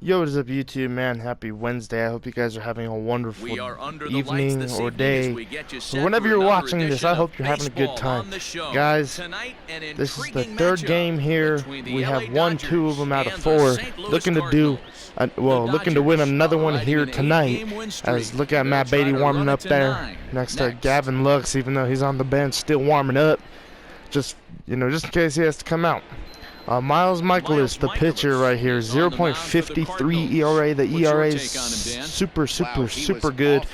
Yo, what is up, YouTube, man? Happy Wednesday. I hope you guys are having a wonderful evening or day. So whenever you're watching this, I hope you're having a good time. Guys, this is the third game here. We have won 2 of them out of 4. Looking to win another one here tonight. As look at Matt Beatty warming up there next to Gavin Lux, even though he's on the bench, still warming up. Just in case he has to come out. Miles Michaelis, the pitcher right here, 0.53 ERA. The ERA is super good.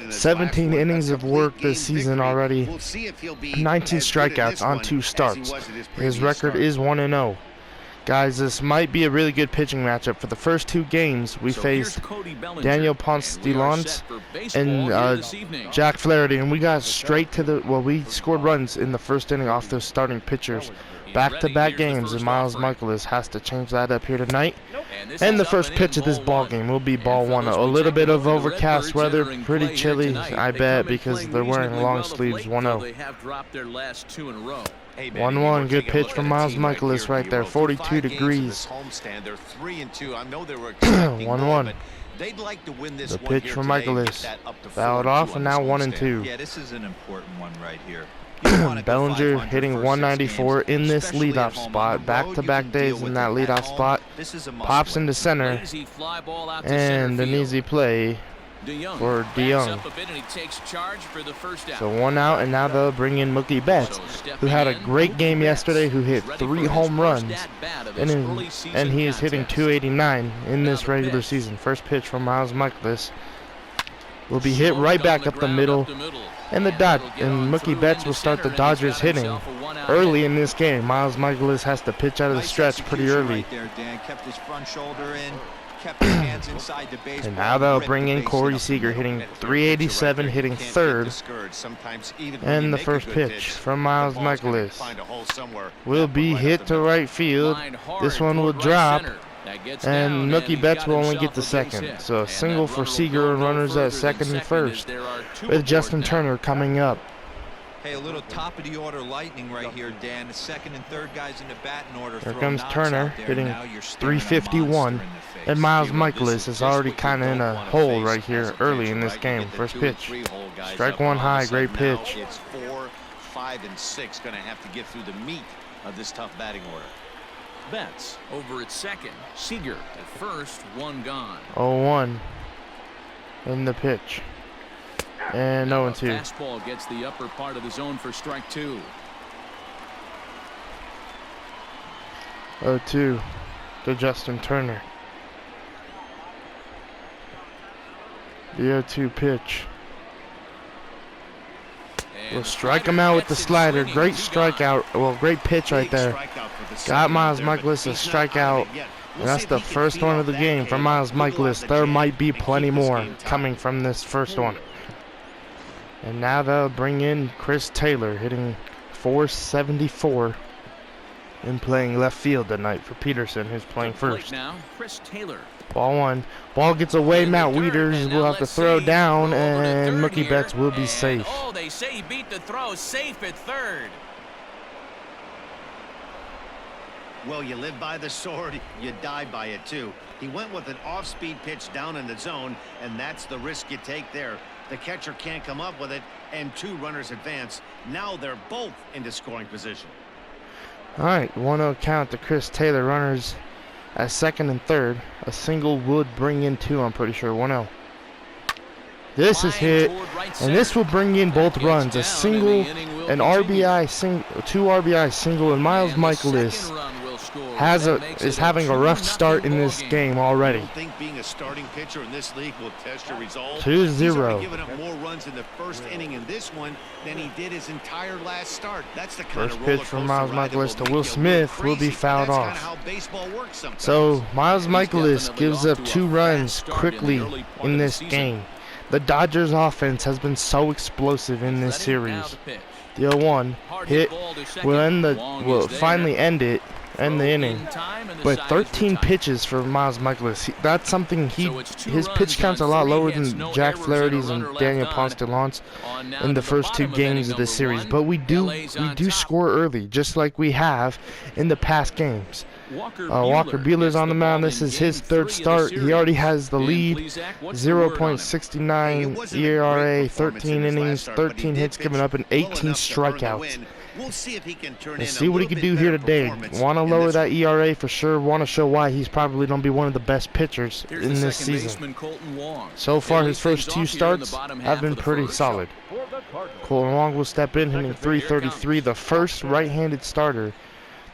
17 innings of work this season already. 19 strikeouts on 2 starts. His record is 1-0. Guys, this might be a really good pitching matchup. For the first 2 games, we faced Daniel Ponce de Leon and Jack Flaherty, and we got straight to the, we scored runs in the first inning off those starting pitchers. Back-to-back games, and Miles Michaelis has to change that up here tonight. And the first pitch of this ball game will be ball 1. A little bit of overcast weather, pretty chilly, I bet, because they're wearing long sleeves. 1-0. 1-1, good pitch from Miles Michaelis right there, 42 degrees. 1-1. The pitch from Michaelis, fouled off, and now 1-2. Yeah, this is an important one right here. Bellinger hitting 194 in this leadoff spot. Back-to-back days in that leadoff spot. Pops into center, and an easy play for DeYoung. So 1 out, and now they'll bring in Mookie Betts, who had a great game yesterday, who hit 3 home runs, and he is hitting 289 in this regular season. First pitch from Miles Michaelis will be hit right back up the middle. And Mookie Betts will start the Dodgers hitting early in this game. Miles Michaelis has to pitch out of the stretch pretty early. And now they'll bring in Corey Seager, hitting 387, hitting third. And the first pitch from Miles Michaelis will be hit to right field. This one will drop. And Mookie Betts will only get the second. So a single for Seager and runners at second and first, with Justin Turner coming up. Hey, a little top of the order lightning right here, Dan. The second and third guys in the batting order. Here comes Turner hitting 351, and Miles Michaelis is already kind of in a hole right here early in this game. First pitch, strike 1 high, great pitch. It's 4, 5, and 6 going to have to get through the meat of this tough batting order. Betts over at second. Seager at first, 1 gone. 0-1 in the pitch. And 0-2. Fastball gets the upper part of the zone for strike 2. 0-2 to Justin Turner. The 0-2 pitch. We'll strike him out with the slider. Great strikeout. Well, great pitch right there. Got Miles Michaelis a strikeout. And that's the first one of the game for Miles Michaelis. There might be plenty more coming from this first one. And now they'll bring in Chris Taylor, hitting 474 and playing left field tonight for Peterson, who's playing first. Now, Chris Taylor. Ball 1. Ball gets away. Matt Wieters will have to throw down, and Mookie Betts will be safe. Oh, they say he beat the throw, safe at third. Well, you live by the sword, you die by it too. He went with an off-speed pitch down in the zone, and that's the risk you take there. The catcher can't come up with it, and 2 runners advance. Now they're both into scoring position. All right, 1-0 count to Chris Taylor. Runners at second and third. A single would bring in 2, I'm pretty sure. 1-0. This is hit, and this will bring in both runs. A single, an RBI, 2 RBI single, and Miles Michaelis is having a rough start in this game already. 2-0. Giving up more runs in the first inning in this one than he did his entire last start. That's the kind First pitch from Miles Michaelis to Will Smith will be fouled off. So Miles Michaelis gives up 2 runs quickly in this game. The Dodgers offense has been so explosive in this series. The 0-1 hit will finally end it, end the inning. But 13 pitches for Miles Michaelis. That's something his pitch count's a lot lower than Jack Flaherty's and Daniel Ponce de Leon's in the first 2 games of this series. But we do score early, just like we have in the past games. Walker Buehler's on the mound. This is his 3rd start. He already has the lead. 0.69 ERA, 13 innings, 13 hits given up, and 18 strikeouts. Let's see what he can do here today. Want to lower that ERA for sure. Want to show why he's probably going to be one of the best pitchers in this season. So far, his first 2 starts have been pretty solid. Colton Wong will step in, hitting .333, the first right-handed starter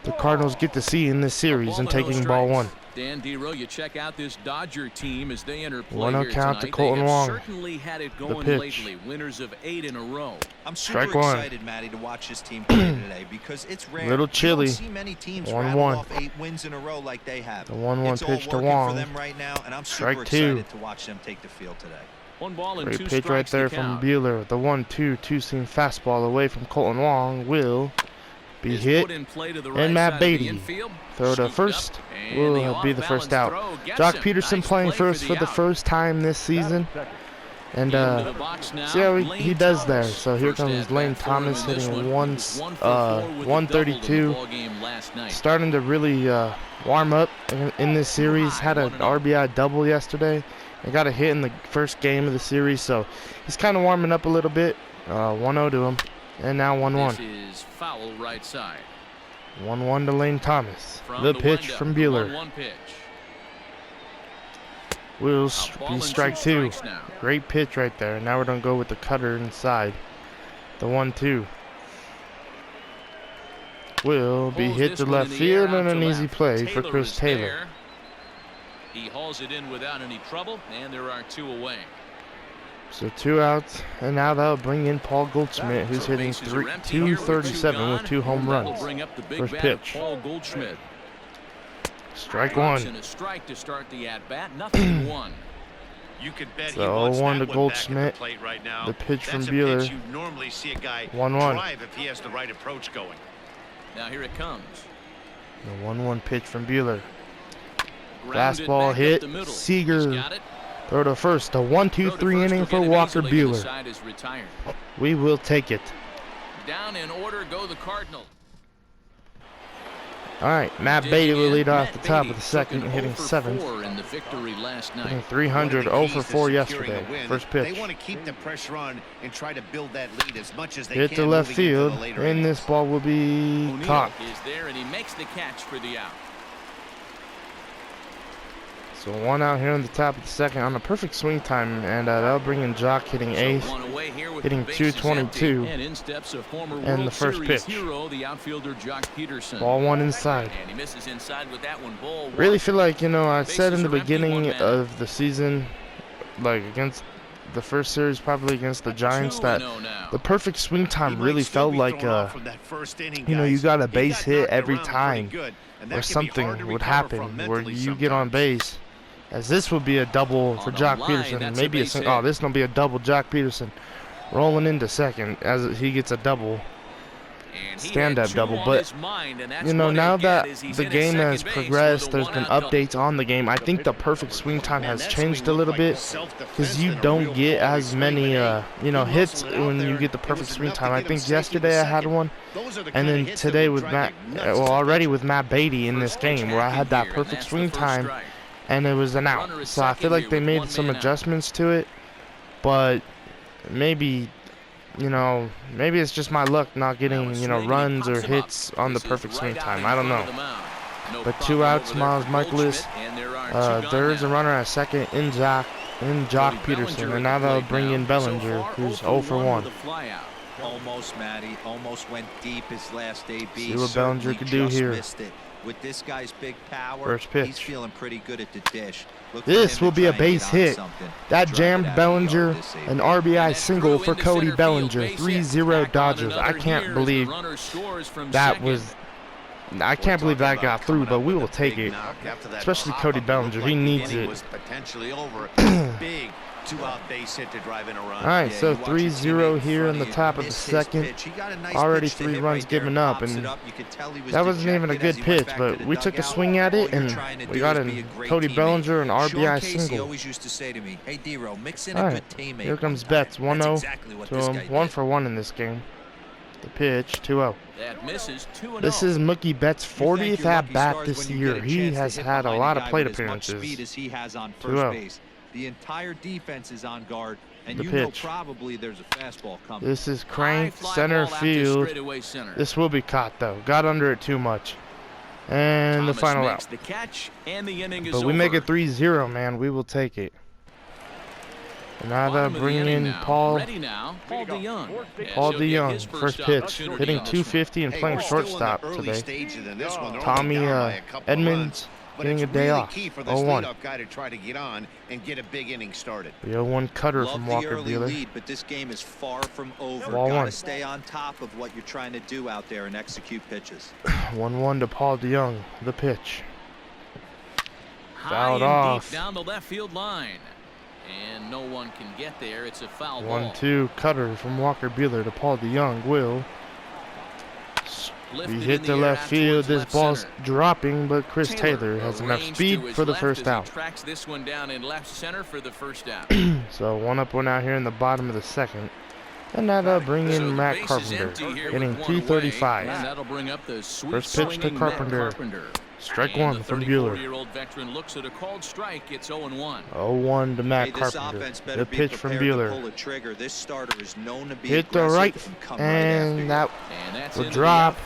the Cardinals get to see in this series and taking ball 1. Dan Dero, you check out this Dodger team as they enter play 1-0 count to Colton Wong. Certainly had it going lately. Winners of 8 in a row. I'm super excited, Matty, to watch this team play today because it's rare. Little chilly. 1-1. 8 wins in a row like they have. The 1-1 pitch to Wong. For them right now, and I'm super Strike 2. excited to watch them take the field today. 1 ball and 2 Great pitch strikes right there from Buehler. The 1-2 two-seam fastball away from Colton Wong will be hit, and Matt Beatty throw to first will be the first out. Jock Peterson playing first for the first time this season, and see how he does there. So here comes Lane Thomas hitting 132, starting to really warm up in this series. Had an RBI double yesterday and got a hit in the first game of the series, so he's kind of warming up a little bit. 1-0 to him. And now 1-1. This is foul right side. 1-1 to Lane Thomas. The pitch from Buehler. Will be strike 2. Great pitch right there. Now we're going to go with the cutter inside. The 1-2. Will be hit to left field and an easy play for Chris Taylor. He hauls it in without any trouble, and there are 2 away. So 2 outs, and now that'll bring in Paul Goldschmidt, who's hitting .237 with 2 home runs. First pitch. Strike 1. Strike to start the at-bat. Nothing 1. You could bet so 0-1 to Goldschmidt. Right now. The pitch from Buehler. 1-1. If he has the right approach going. Now here it comes. The 1-1 pitch from Buehler. Fastball hit. Seager. Throw to first. The 1-2-3 inning for Walker Buehler. We will take it. Down in order go the Cardinals. All right, Matt Beatty will lead off the top of the second, hitting 7th. Hitting 300, 0 for 4 yesterday. First pitch. They want to keep the pressure on and try to build that lead as much as they hit can. to left field, and this ball will be caught. Is there, and he makes the catch for the out. So 1 out here on the top of the second on a perfect swing time, and that'll bring in Jock hitting 8th, hitting 222, and the first pitch. Ball 1 inside. Really feel like, I said in the beginning of the season, like against the first series, probably against the Giants, that the perfect swing time really felt like, you got a base hit every time, or something would happen where you get on base. As this would be a double for Jock Peterson. Maybe this is going to be a double. Jock Peterson rolling into second as he gets a double. Stand-up double. But, now that the game has progressed, there's been updates on the game. I think the perfect swing time has changed a little bit because you don't get as many, hits when you get the perfect swing time. I think yesterday I had one, and then today with already with Matt Beatty in this game where I had that perfect swing time. And it was an out. So I feel like they made some adjustments to it. But maybe, maybe it's just my luck not getting, runs or hits on the perfect swing time. I don't know. But 2 outs, Miles Michaelis. There's a runner at second in Jock Peterson. And now they'll bring in Bellinger, who's 0 for 1. Almost, Matty. Almost went deep his last AB. See what Bellinger could do here. With this guy's big power, first pitch. He's feeling pretty good at the dish. This will be a base hit. That jammed Bellinger, an RBI single for Cody Bellinger, 3-0 Dodgers. I can't believe that was I can't believe that got through, but we will take it. Especially Cody Bellinger. He needs it. Big two-out base hit to drive in a run. All right, so 3-0 here in the top of the second. Already 3 runs given up, and that wasn't even a good pitch, but we took a swing at it, and we got a Cody Bellinger an RBI single. All right, here comes Betts, 1-0 to him, 1-for-1 in this game. The pitch, 2-0. This is Mookie Betts' 40th at-bat this year. He has had a lot of plate appearances. 2-0. The entire defense is on guard, and The you know pitch. probably there's a fastball coming. This is cranked center field. This will be caught though. Got under it too much. And the final out. But we make it 3-0, man. We will take it. And now they're bringing in Paul DeYoung, first pitch, hitting 250 and playing shortstop today. Tommy Edmonds getting a day off. 0-1. The 0-1 cutter from Walker Buehler. But this game is far from over. Ball Gotta 1. stay on top of what you're trying to do out there and execute pitches. 1-1 to Paul DeYoung. The pitch. Fouled off. Down the left field line. And no one can get there. It's a foul ball. 1-2 cutter from Walker Buehler to Paul DeYoung. Will be hit to left field. This ball's dropping, but Chris Taylor has enough speed for the first out. Tracks this one down in left center for the first out. So 1 up, 1 out here in the bottom of the second. And now they'll bring in Matt Carpenter, hitting 235. That'll bring up the First pitch to Carpenter. Strike 1 from Buehler. 34-year-old veteran looks at a called strike. It's 0-1. 0-1 to Matt Carpenter. The pitch from Buehler. Hit the right, and that will drop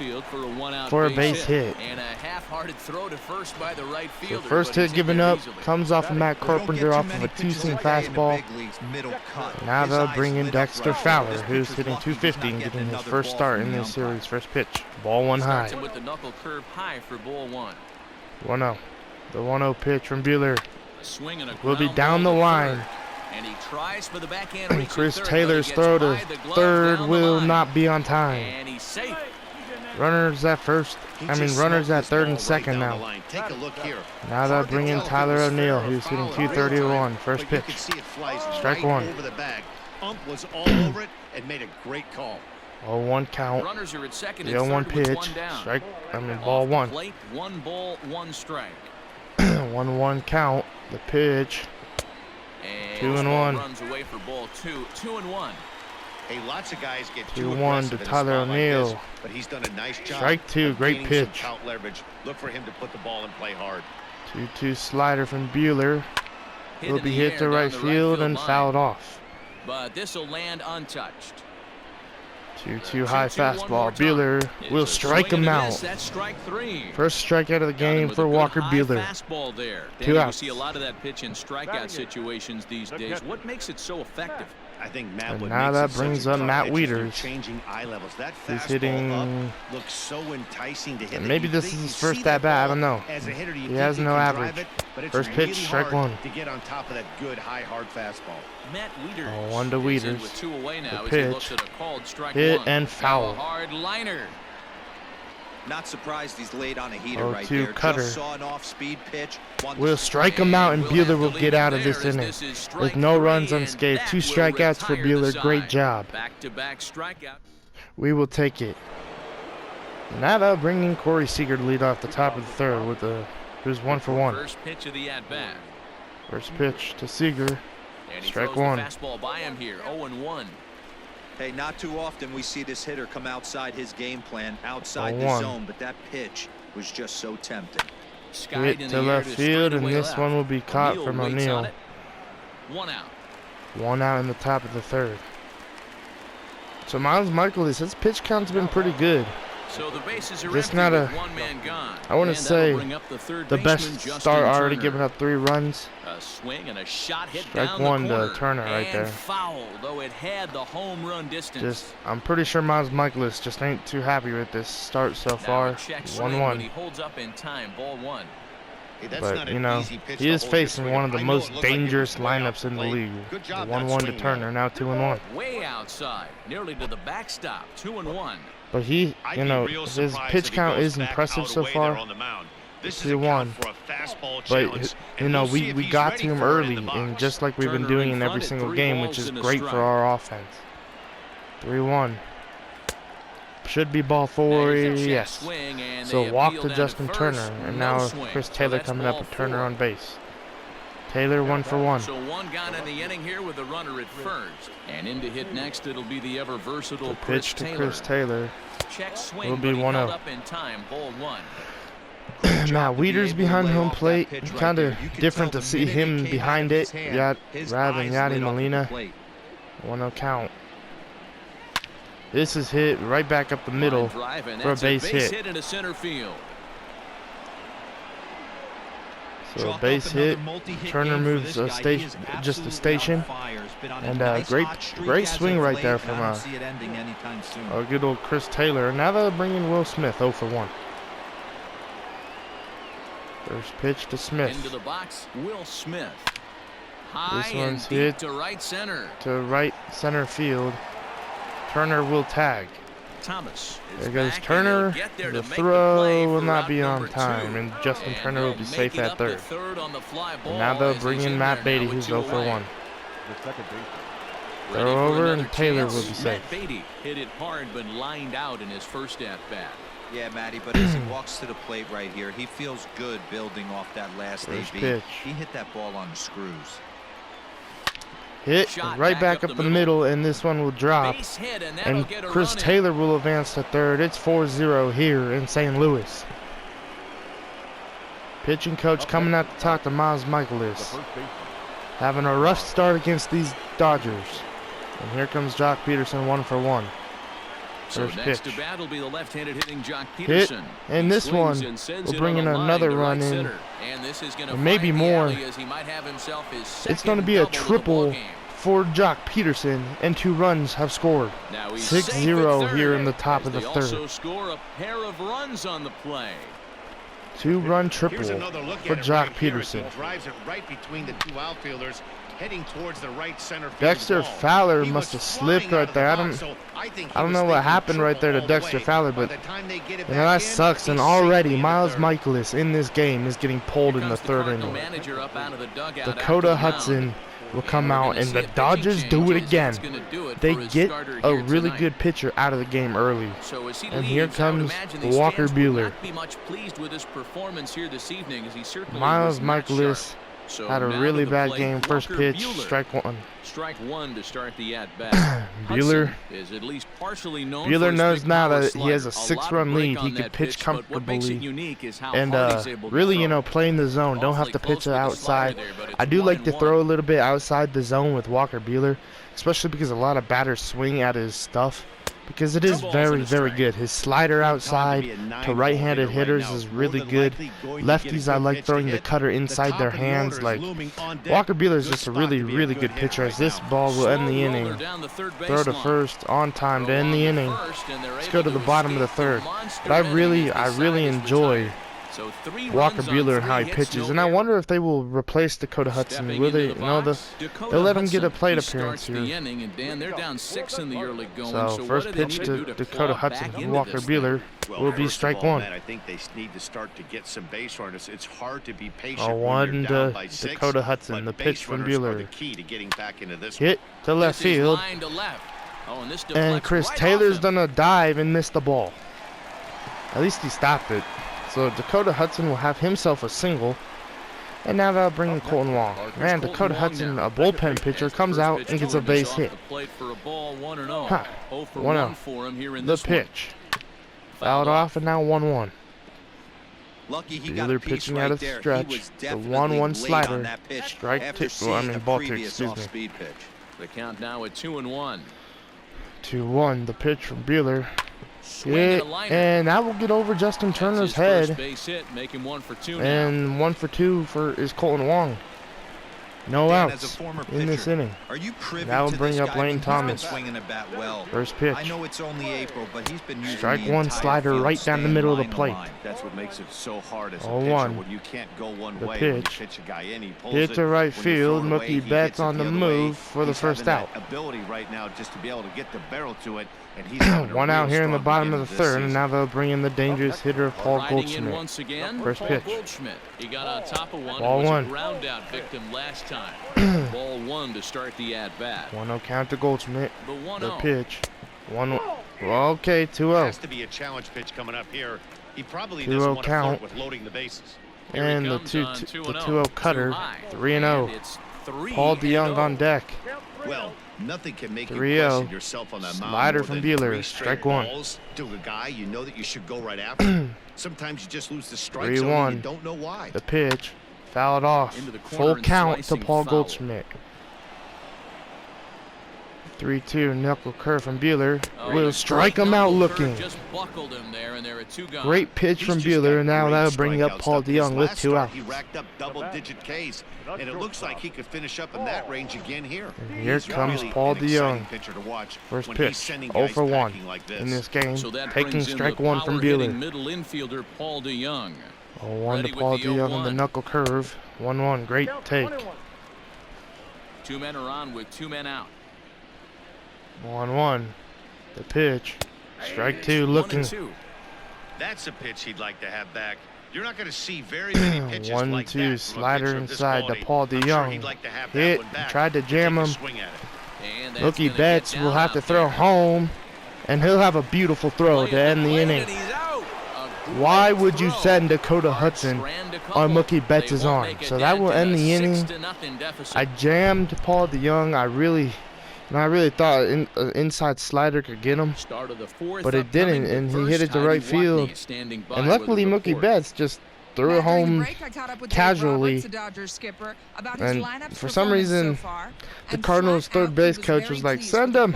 for a base hit. And a half-hearted throw to first by the right fielder. The first hit given up comes off of Matt Carpenter off of a 2-seam fastball. Now they'll bring in Dexter Fowler, who's hitting 250 and getting his first start in this series. First pitch, ball 1 high. With the knuckle curve high for ball 1. 1-0. The 1-0 pitch from Buehler will be Will down the line. And he tries for the backhand reach. Chris Taylor's throw to third will not be on time. And he's safe. Runners at first. Runners at third and second now. Now they'll bring in Tyler O'Neill, who's hitting 231. First pitch. Strike 1. Was all over it and made a great call. 0-1 count. Runners are at second The and 0-1 third with pitch. one down. Strike. Ball 1. Plate, 1 ball, 1 strike. 1-1 count. The pitch. And 2-1. runs away for ball 2. 2-1. Hey, lots of guys get 2-1 to Tyler O'Neill. but he's done a nice job. Strike 2. Great pitch. Count leverage. Look for him to put the ball and play hard. 2-2 slider from Buehler. Will be hit to right field and fouled off. But this will land untouched. 2-2 high fastball. Buehler will strike him out. That's strike 3. First strikeout of the game for Walker Buehler. Fastball there. 2 outs. We see a lot of that pitch in strikeout situations these days. What makes it so effective? I think Matt And would now that brings up Matt Wieters. Changing eye levels. That He's fastball hitting. up looks so enticing to hit. And maybe this is his first at bat. I don't know. As a hitter, He has no average. First pitch, strike 1. To get on top of that good high hard fastball. Matt Wieters. 1 to Wieters. With 2 away now The as he looks pitch. at a called strike Hit 1. and foul. Now a hard liner. Not surprised he's laid on a heater 0-2 right there. cutter. Just saw an off-speed pitch. We'll strike him out, and Buehler will get out of this inning. With no runs unscathed. 2 strikeouts for Buehler. Great job. Back-to-back strikeout. We will take it. Now they'll bring in Corey Seager to lead off the top of the third with who's 1 for 1. First pitch of the at-bat. First pitch to Seager. And he Strike throws 1. the fastball by him here. 0-1. Hey, not too often we see this hitter come outside his game plan, outside the 0-1. zone, but that pitch was just so tempting. Skied Hit in to the air left field, and straightaway this left. one will be caught from waits on O'Neill. it. 1 out. 1 out in the top of the third. So Miles Michaelis, his pitch count's been pretty good. So the bases are Just empty not with a- 1 man gone. I want And to that'll say bring up the third the best baseman, Justin start already Turner. giving up 3 runs. A swing and a shot hit Strike down 1 the to corner. Turner right and there. Foul, though it had the home run distance. I'm pretty sure Miles Michaelis just ain't too happy with this start so Now far. a check swing, but 1-1. he holds up in time. Ball 1. Hey, that's But, not you an know, easy pitch he to is hold facing your one of swing. the I know most it looked like it dangerous was way off lineups the in the plate. league. Good The job not 1-1 to swinging Turner, at it. now 2-1. Way outside, nearly to the backstop. 2-1. But he, you know, his pitch count is impressive so far. 3-1. But, you know, we got to him early, and just like we've been doing in every single game, which is great for our offense. 3-1. Should be ball 4, yes. So walk to Justin Turner, and now Chris Taylor coming up with Turner on base. Taylor 1 for 1. So one gone in the inning here with the runner at first, and in to hit next it'll be the ever versatile pitch to Chris Taylor. Check swing, it'll be 1-0. up in time, ball 1. Now Weeder's behind home plate. Kind of different to see him behind it rather than Yadi Molina. 1-0 count. This is hit right back up the middle for a base hit. Into center field. So a base hit. Turner moves a station, just a station, and great swing right there from a good old Chris Taylor. Now they'll bring in Will Smith, 0 for 1. First pitch to Smith. Into the box, Will Smith. This one's hit to right center field. Turner will tag. Thomas. There goes Turner. The throw will not be on time, and Justin Turner will be safe at third. And now they'll bring in Matt Beatty, who's 0 for 1. Throw over, and Taylor will be safe. Beatty hit it hard, but lined out in his first at bat. Yeah, Matty, but as he walks to the plate right here, he feels good building off that last First AB. pitch. He hit that ball on the screws. Hit right back up the middle, and this one will drop. And Chris Taylor will advance to third. It's 4-0 here in St. Louis. Pitching coach coming out to talk to Miles Michaelis. Having a rough start against these Dodgers. And here comes Jock Peterson, 1 for 1. First pitch. To bat will be the left-handed hitting Jock Hit, Peterson. and this one will bring in another run in, and maybe more. It's going to be a triple for Jock Peterson, and 2 runs have scored. 6-0 here in the top of the third. Also score a pair of runs on the play. 2-run triple for Jock Peterson. Drives it right between the 2 outfielders, heading towards the right center field. Dexter Fowler must have slipped right there. I don't know what happened right there to Dexter Fowler, but you know, that sucks. And already Miles Michaelis in this game is getting pulled in the third inning. Dakota Hudson will come out, and the Dodgers do it again. They get a really good pitcher out of the game early. And here comes Walker Buehler. Miles Michaelis had a really bad game. First pitch, strike 1. Strike 1 to start the at-bat. Buehler is at least partially known Buehler knows now that he has a 6-run lead. He can pitch comfortably, and really, you know, playing the zone. Don't have to pitch it outside. I do like to throw a little bit outside the zone with Walker Buehler, especially because a lot of batters swing at his stuff, because it is very, very good. His slider outside to right-handed hitters is really good. Lefties, I like throwing the cutter inside their hands. Like, Walker Buehler is just a really, really good pitcher, as this ball will end the inning. Throw to first on time to end the inning. Let's go to the bottom of the third. But I really enjoy Walker Buehler and how he pitches, and I wonder if they will replace Dakota Hudson. Will they? No, they'll let him get a plate appearance here. So first pitch to Dakota Hudson from Walker Buehler will be strike 1. I think they need to start to get some base runners. It's hard to be patient. 1 to Dakota Hudson. The pitch from Buehler. Hit to left field, and Chris Taylor's done a dive and missed the ball. At least he stopped it. So Dakota Hudson will have himself a single, and now they'll bring in Colton Wong. Man, Dakota Hudson, a bullpen pitcher, comes out and gets a base hit. 1-0. The pitch. Fouled off, and now 1-1. Buehler pitching out of stretch. The 1-1 slider. Strike 2. Well, I mean ball 2. Excuse me. The count now at 2-1. 2-1. The pitch from Buehler. Hit, and that will get over Justin Turner's head. And 1 for 2 is Colton Wong. No Dan, outs as a former in this pitcher, inning. Are you privy That will to bring this up guy? Lane He's been Thomas. swinging the bat well. First pitch. I know it's only April, but he's been using Strike the one, entire slider field right down the staying middle of the line to plate. line. That's what makes it so hard as a 0-1. pitcher when you can't go one The way when you pitch. pitch a guy in. He pulls Hit it. to right When you throw field. it away, Mookie he Betts hits it on the other way. move for the He's first having out. that ability right now just to be able to get the barrel to it, and he's having a One out real here in the strong bottom of the beginning this third, and season. now they'll bring in the dangerous hitter Paul Riding in Goldschmidt. once again, First Paul pitch. Goldschmidt. He got on top of one. Ball and was one. a ground out victim last time. Ball one to start the at bat. 1-0 count to Goldschmidt. The 1-0. The pitch. 1-1. Okay, 2-0. Has to be a challenge pitch coming up here. He probably 2-0 doesn't want to count. flirt with loading the bases. Here he And the comes 2-0 on 2-0. cutter. Too high. 3-0. And it's 3-0. Paul DeYoung on deck. Well, nothing can make you 3-0. question yourself on that mound Slider more from than Buehler. 3 straight Strike one. balls to a guy you know that you should go right after. Sometimes you just lose the strike zone 3-1. and you don't know why. The pitch. Fouled off. Into the corner Full and count to slicing Paul foul. Goldschmidt. 3-2 knuckle curve from Buehler. Oh, Will the strike great him out knuckle looking. curve just buckled him there, and there are 2 gone. Great pitch He's from just Buehler, got and now great that'll bring up strikeout Paul stuff. His DeYoung with last 2 start, outs. He racked up double-digit Ks, and it looks like he could finish up in that range again here. And here He's comes really Paul an exciting DeYoung. pitcher to watch First when he's pitch. sending 0 guys for 1 packing like in this game. So that Taking brings in strike the 1 from power-hitting Buehler. middle infielder Paul DeYoung. 0-1 Ready to with Paul the DeYoung on the 0-1. knuckle curve. 1-1. Great take. 2 men are on with 2 men out. 1-1. The pitch. Strike 2 looking. 1-2. That's a pitch he'd like to have back. You're not going to see very many pitches like 1-2 that from a slider pitcher of this inside to quality. Paul I'm sure DeYoung. he'd like to have that Hit. one back. Tried to Take jam a him. swing at it. And that's Mookie gonna Betts get will down have to out throw there. home, and he'll have a beautiful throw to end the inning. Why would you send Dakota Hudson on Mookie Betts' arm? So that will end the inning. I jammed Paul DeYoung. I really thought inside slider could get him, but it didn't, and he hit it to right field. And luckily, Mookie Betts just threw it home casually. And for some reason, the Cardinals' third base coach was like, "Send him."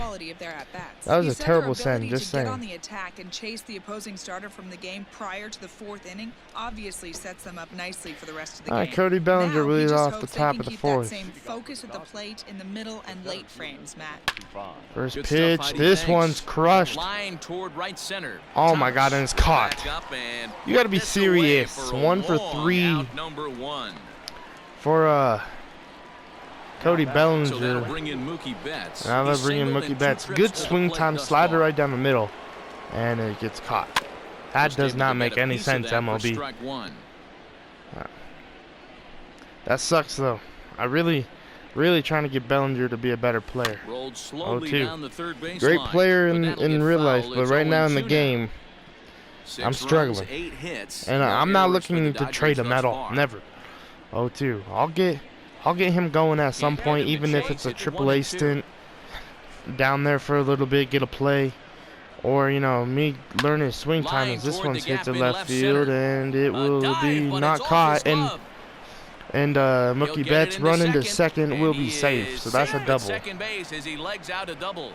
That was a terrible send. Just saying. On the attack and chase the opposing starter from the game prior to the 4th inning obviously sets them up nicely for the rest of the game. Cody Bellinger Now, really he just off the hopes they top can of the keep 4th. That same focus at the plate in the middle and late frames, Matt. First Good stuff, pitch. Heidi. This Thanks. one's crushed. Line toward right center. Oh my God, and it's caught. Back up and You gotta be put this away serious. for a 1 for long 3 out number 1. for Cody So that'll Bellinger. bring in Mookie Betts. Now they're He bringing singled Mookie and Betts. 2 Good trips to the swing plate time, thus slider far. right down the middle, and it gets caught. That Just does able not to make get a any piece of sense, that for MLB. strike 1. That sucks though. I really trying to get Bellinger to be a better player. Rolled slowly 0-2. down the third base Great line, player but in that'll get real life, fouled. but It's right now in the 0-2 game, 6 I'm struggling. runs, 8 hits. and No I'm not errors for the looking to Dodgers trade him thus at all. far. Never. 0-2. I'll get him going at some point, even if it's a AAA stint down there for a little bit, get a play. Or, you know, me learning swing time as this one's hit to left field, and it will be not caught. And Mookie Betts running to second will be safe, so that's a double. Second base as he legs out a double.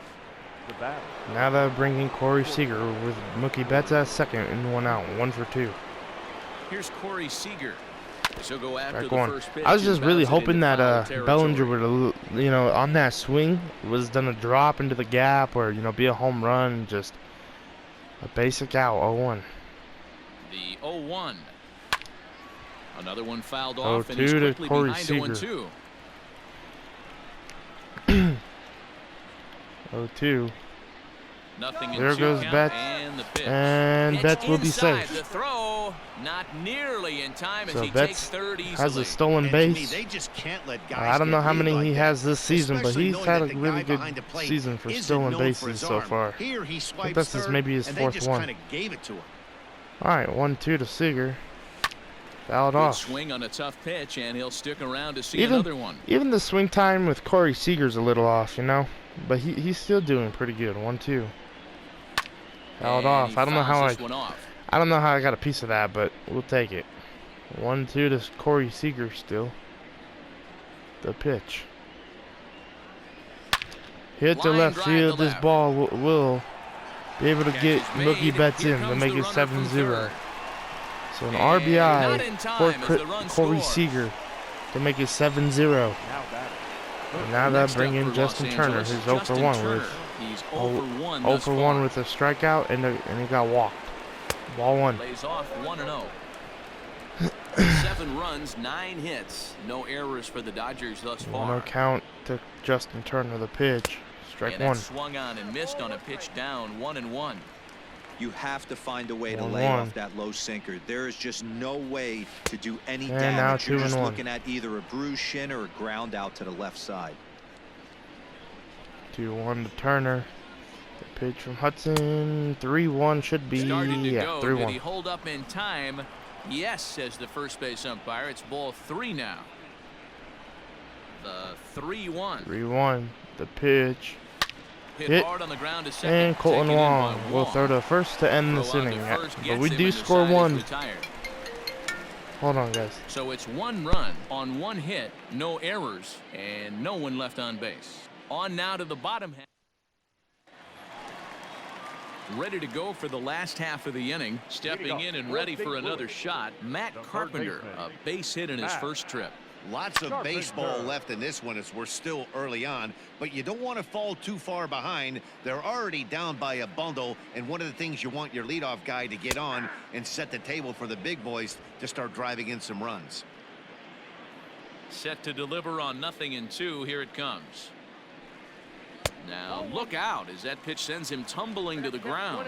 Now they're bringing Corey Seager with Mookie Betts at second and 1 out, 1 for 2. Here's Corey Seager. So go after Back the one. first pitch I was and just really bounce it hoping into that foul territory. Bellinger would, you know, on that swing was gonna drop into the gap or, you know, be a home run, just a basic out. 0-1. The 0-1. Another one fouled off, and 0-2 he's to quickly Corey behind Seager. 0-2. 0-2. Nothing in There 2 goes count, Betts, and the pitch. and It's Betts will be inside safe. The throw, not nearly in time as So he Betts takes third easily. has a stolen And to me, base. they just can't let guys I don't get know how lead many like he that, has this season, but especially he's knowing had that a the really guy good behind the plate season for isn't stolen known for bases his so arm. far. Here he swipes this is third, maybe his and fourth they just one. kind of gave it to him. All right, 1-2 to Seager. Fouled Good off. swing on a tough pitch, and he'll stick around to see another one. Even the swing time with Corey Seager's a little off, you know, but he's still doing pretty good. 1-2. Fouled And off. he I don't know fouls how this one off. I got a piece of that, but we'll take it. 1-2 to Corey Seager still. The pitch. Hit to Line left drive field. to This left. ball will be able to get Catch is Mookie made. Betts Here in to comes make the it runner from 7-0. third. So an And not RBI in for time as the run Corey scores. Seager to make it 7-0. And now they'll bring in Justin Turner, who's 0 for 1 with 0 for 1 with a strikeout, and he got walked. Ball 1. Lays off 1-0. 7 runs, 9 hits, no errors for the Dodgers thus far. No count to Justin Turner, the pitch. Strike 1. Swung on and missed on a pitch down, 1-1. You have to find a way to lay off that low sinker. There is just no way to do any damage. You're just looking at either a bruised shin or a ground out to the left side. 2-1 to Turner. The pitch from Hudson. 3-1 should be. Yeah, 3-1. Did he hold up in time? Yes, says the first base umpire. It's ball 3 now. The 3-1. 3-1. The pitch. Hit hard on the ground to second. And Colton Wong will throw to first to end this inning. But we do score 1. Hold on, guys. So it's 1 run on 1 hit, no errors, and no one left on base. On now to the bottom half. Ready to go for the last half of the inning. Stepping in and ready for another shot, Matt Carpenter, a base hit in his first trip. Lots of baseball left in this one as we're still early on, but you don't want to fall too far behind. They're already down by a bundle, and one of the things you want your leadoff guy to get on and set the table for the big boys to start driving in some runs. Set to deliver on 0-2. Here it comes. Now look out as that pitch sends him tumbling to the ground.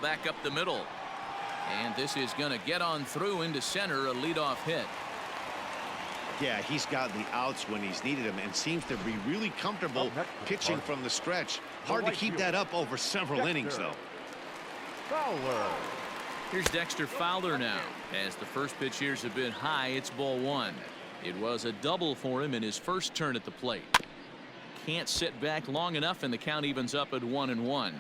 Back up the middle, and this is going to get on through into center, a leadoff hit. Yeah, he's got the outs when he's needed them and seems to be really comfortable pitching from the stretch. Hard to keep that up over several innings, though. Here's Dexter Fowler now. As the first pitch here's a bit high, it's ball 1. It was a double for him in his first turn at the plate. Can't sit back long enough, and the count evens up at 1-1.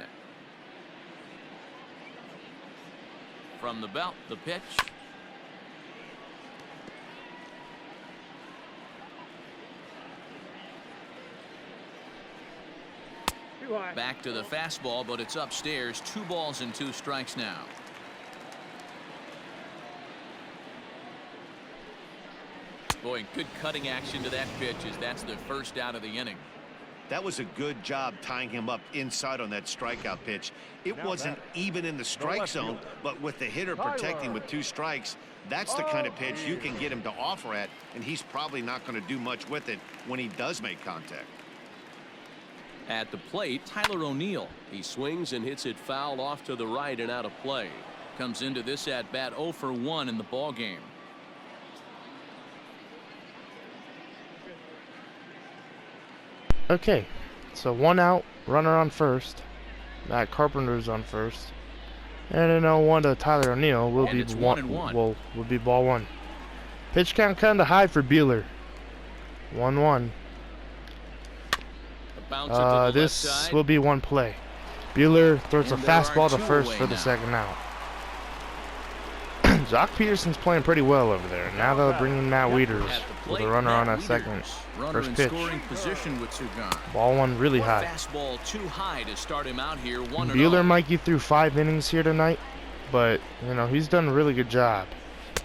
From the belt, the pitch. Back to the fastball, but it's upstairs. 2 balls and 2 strikes now. Boy, good cutting action to that pitch as that's the first out of the inning. That was a good job tying him up inside on that strikeout pitch. It wasn't even in the strike zone, but with the hitter protecting with 2 strikes, that's the kind of pitch you can get him to offer at, and he's probably not going to do much with it when he does make contact. At the plate, Tyler O'Neill. He swings and hits it foul off to the right and out of play. Comes into this at bat 0 for 1 in the ball game. Okay, so 1 out, runner on first. Matt Carpenter's on first, and an 0-1 to Tyler O'Neill will be will be ball 1. Pitch count kind of high for Buehler. 1-1. This will be 1 play. Buehler throws a fastball to first for the second out. Jock Peterson's playing pretty well over there. Now they'll bring in Matt Wieters with a runner on a second. First pitch. Ball 1 really high. Fastball too high to start him out here. Buehler might get through 5 innings here tonight, but you know he's done a really good job.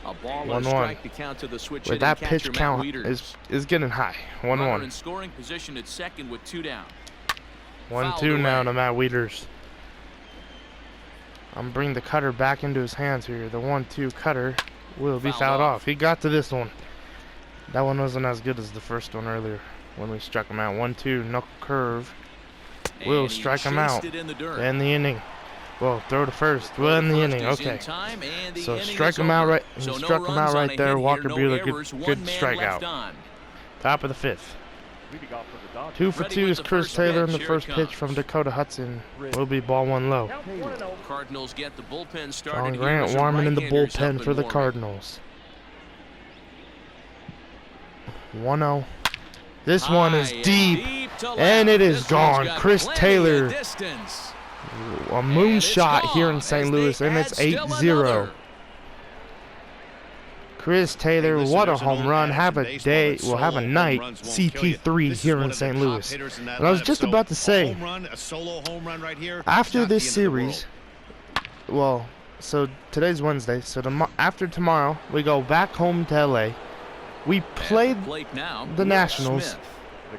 1-1. But that pitch count is getting high. 1-1. In scoring position at second with 2 down. 1-2 now to Matt Wieters. I'm bringing the cutter back into his hands here. The 1-2 cutter will be fouled off. He got to this one. That one wasn't as good as the first one earlier when we struck him out. 1-2 knuckle curve. Will strike him out. End the inning. Well, throw to first. We'll end the inning. Okay. So strike him out right. He struck him out right there. Walker Buehler, good strikeout. Top of the 5th. 2 for 2 is Chris Taylor in the first pitch from Dakota Hudson. Will be ball 1 low. Cardinals get the bullpen started. John Grant warming in the bullpen for the Cardinals. 1-0. This one is deep, and it is gone. Chris Taylor, a moonshot here in St. Louis, and it's 8-0. Chris Taylor, what a home run. Have a day, well, have a night, CP3 here in St. Louis. And I was just about to say, after this series, well, So today's Wednesday. So after tomorrow, we go back home to LA. We play the Nationals,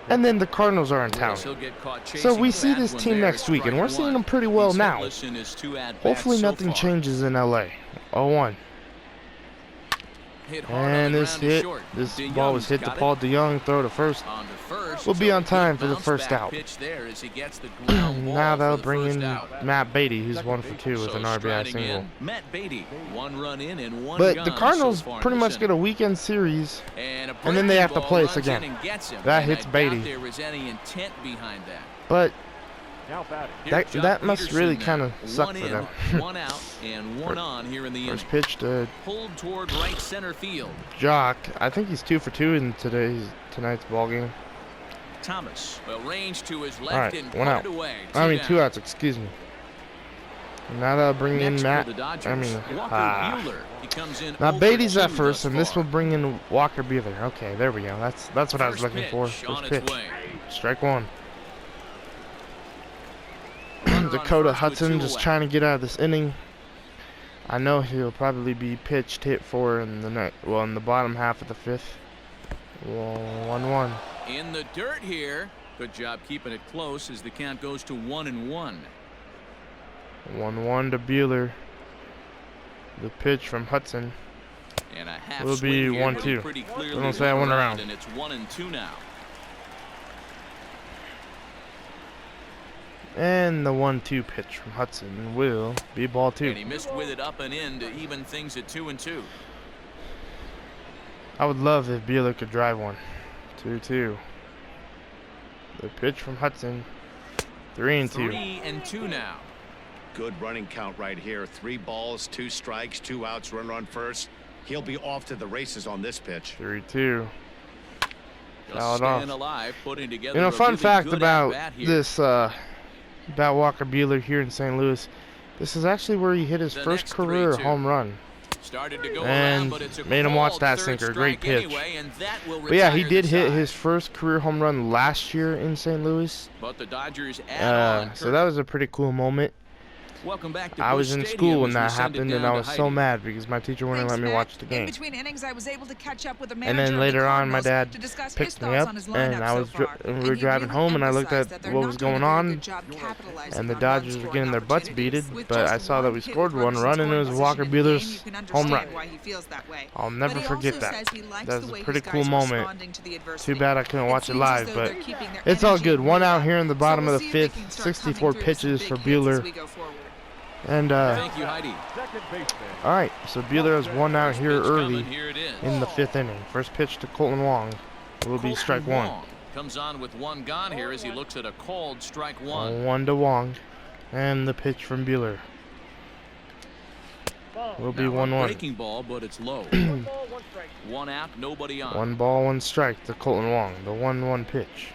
and then the Cardinals are in town. So we see this team next week, and we're seeing them pretty well now. Hopefully nothing changes in LA. 0-1. And this ball was hit to Paul DeYoung. Throw to first. We'll be on time for the first out. Now they'll bring in Matt Beatty, who's 1 for 2 with an RBI single. But the Cardinals pretty much get a weekend series, and then they have to play us again. That hits Beatty. But that must really kind of suck for them. One out and one on here in the first pitch to pulled toward right center field. Jock. I think he's 2 for 2 in tonight's ball game. Thomas, well, range to his left. All right, and 1 out. I mean 2 outs. Excuse me. Now they'll bring in Matt. Now Beatty's at first, and this will bring in Walker Buehler. Okay, there we go. That's what I was looking for. First pitch. Strike 1. Dakota Hudson just trying to get out of this inning. I know he'll probably be pitched hit for in the bottom half of the 5th. 1-1. In the dirt here. Good job keeping it close as the count goes to 1-1. 1-1 to Buehler. The pitch from Hudson will be 1-2. I don't say I went around. And it's 1-2 now. And the 1-2 pitch from Hudson will be ball 2. And he missed with it up and in to even things at 2-2. I would love if Buehler could drive one. 2-2. The pitch from Hudson. 3-2. 3-2 now. Good running count right here. 3 balls, 2 strikes, 2 outs, runner on first. He'll be off to the races on this pitch. 3-2. Alive, putting together fun really fact about this, about Walker Buehler here in St. Louis. This is actually where he hit his first career home run. And made him watch that sinker. Great pitch. But yeah, he did hit his first career home run last year in St. Louis. But the Dodgers so that was a pretty cool moment. Welcome back to I was in school when that happened, and I was so mad because my teacher wouldn't let me watch the game. In between innings, I was able to catch up with the and then later on, my dad picked me up, and we were driving home, and I looked at what was going on, and the Dodgers were getting their butts beated, but I saw that we scored 1 run, and it was Walker Buehler's home run. I'll never forget that. That was a pretty cool moment. Too bad I couldn't watch it live, but it's all good. 1 out here in the bottom of the 5th, 64 pitches for Buehler. And thank you, Heidi. All right, so Buehler has 1 out here early in the 5th inning. First pitch to Colton Wong will be strike 1. Comes on with 1 gone here as he looks at a called strike 1. 1 to Wong, and the pitch from Buehler will be 1-1. Breaking ball, but it's low. 1 out, nobody on. 1 ball, 1 strike to Colton Wong. The 1-1 pitch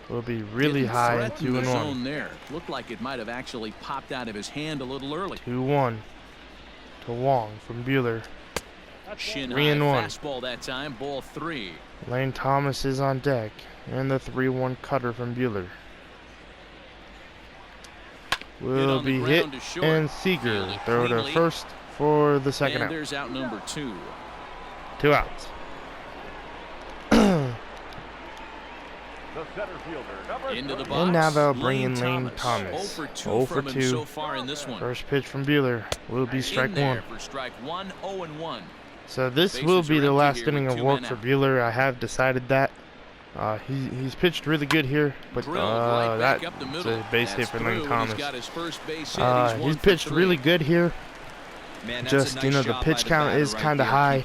will be really high. 2-1. There looked like it might have actually popped out of his hand a little early. 2-1 to Wong from Buehler. 3-1. Fastball that time. Ball 3. Lane Thomas is on deck, and the 3-1 cutter from Buehler will be hit, and Seager throw to first for the second out. There's out number 2. 2 outs. Into the box. And now they'll bring in Lane Thomas. 0 for 2 so far in this one. First pitch from Buehler will be strike 1. For strike 1, 0-1. So this will be the last inning of work for Buehler. I have decided that. He's pitched really good here, but that's a base hit for Lane Thomas. He's pitched really good here. Just, the pitch count is kind of high.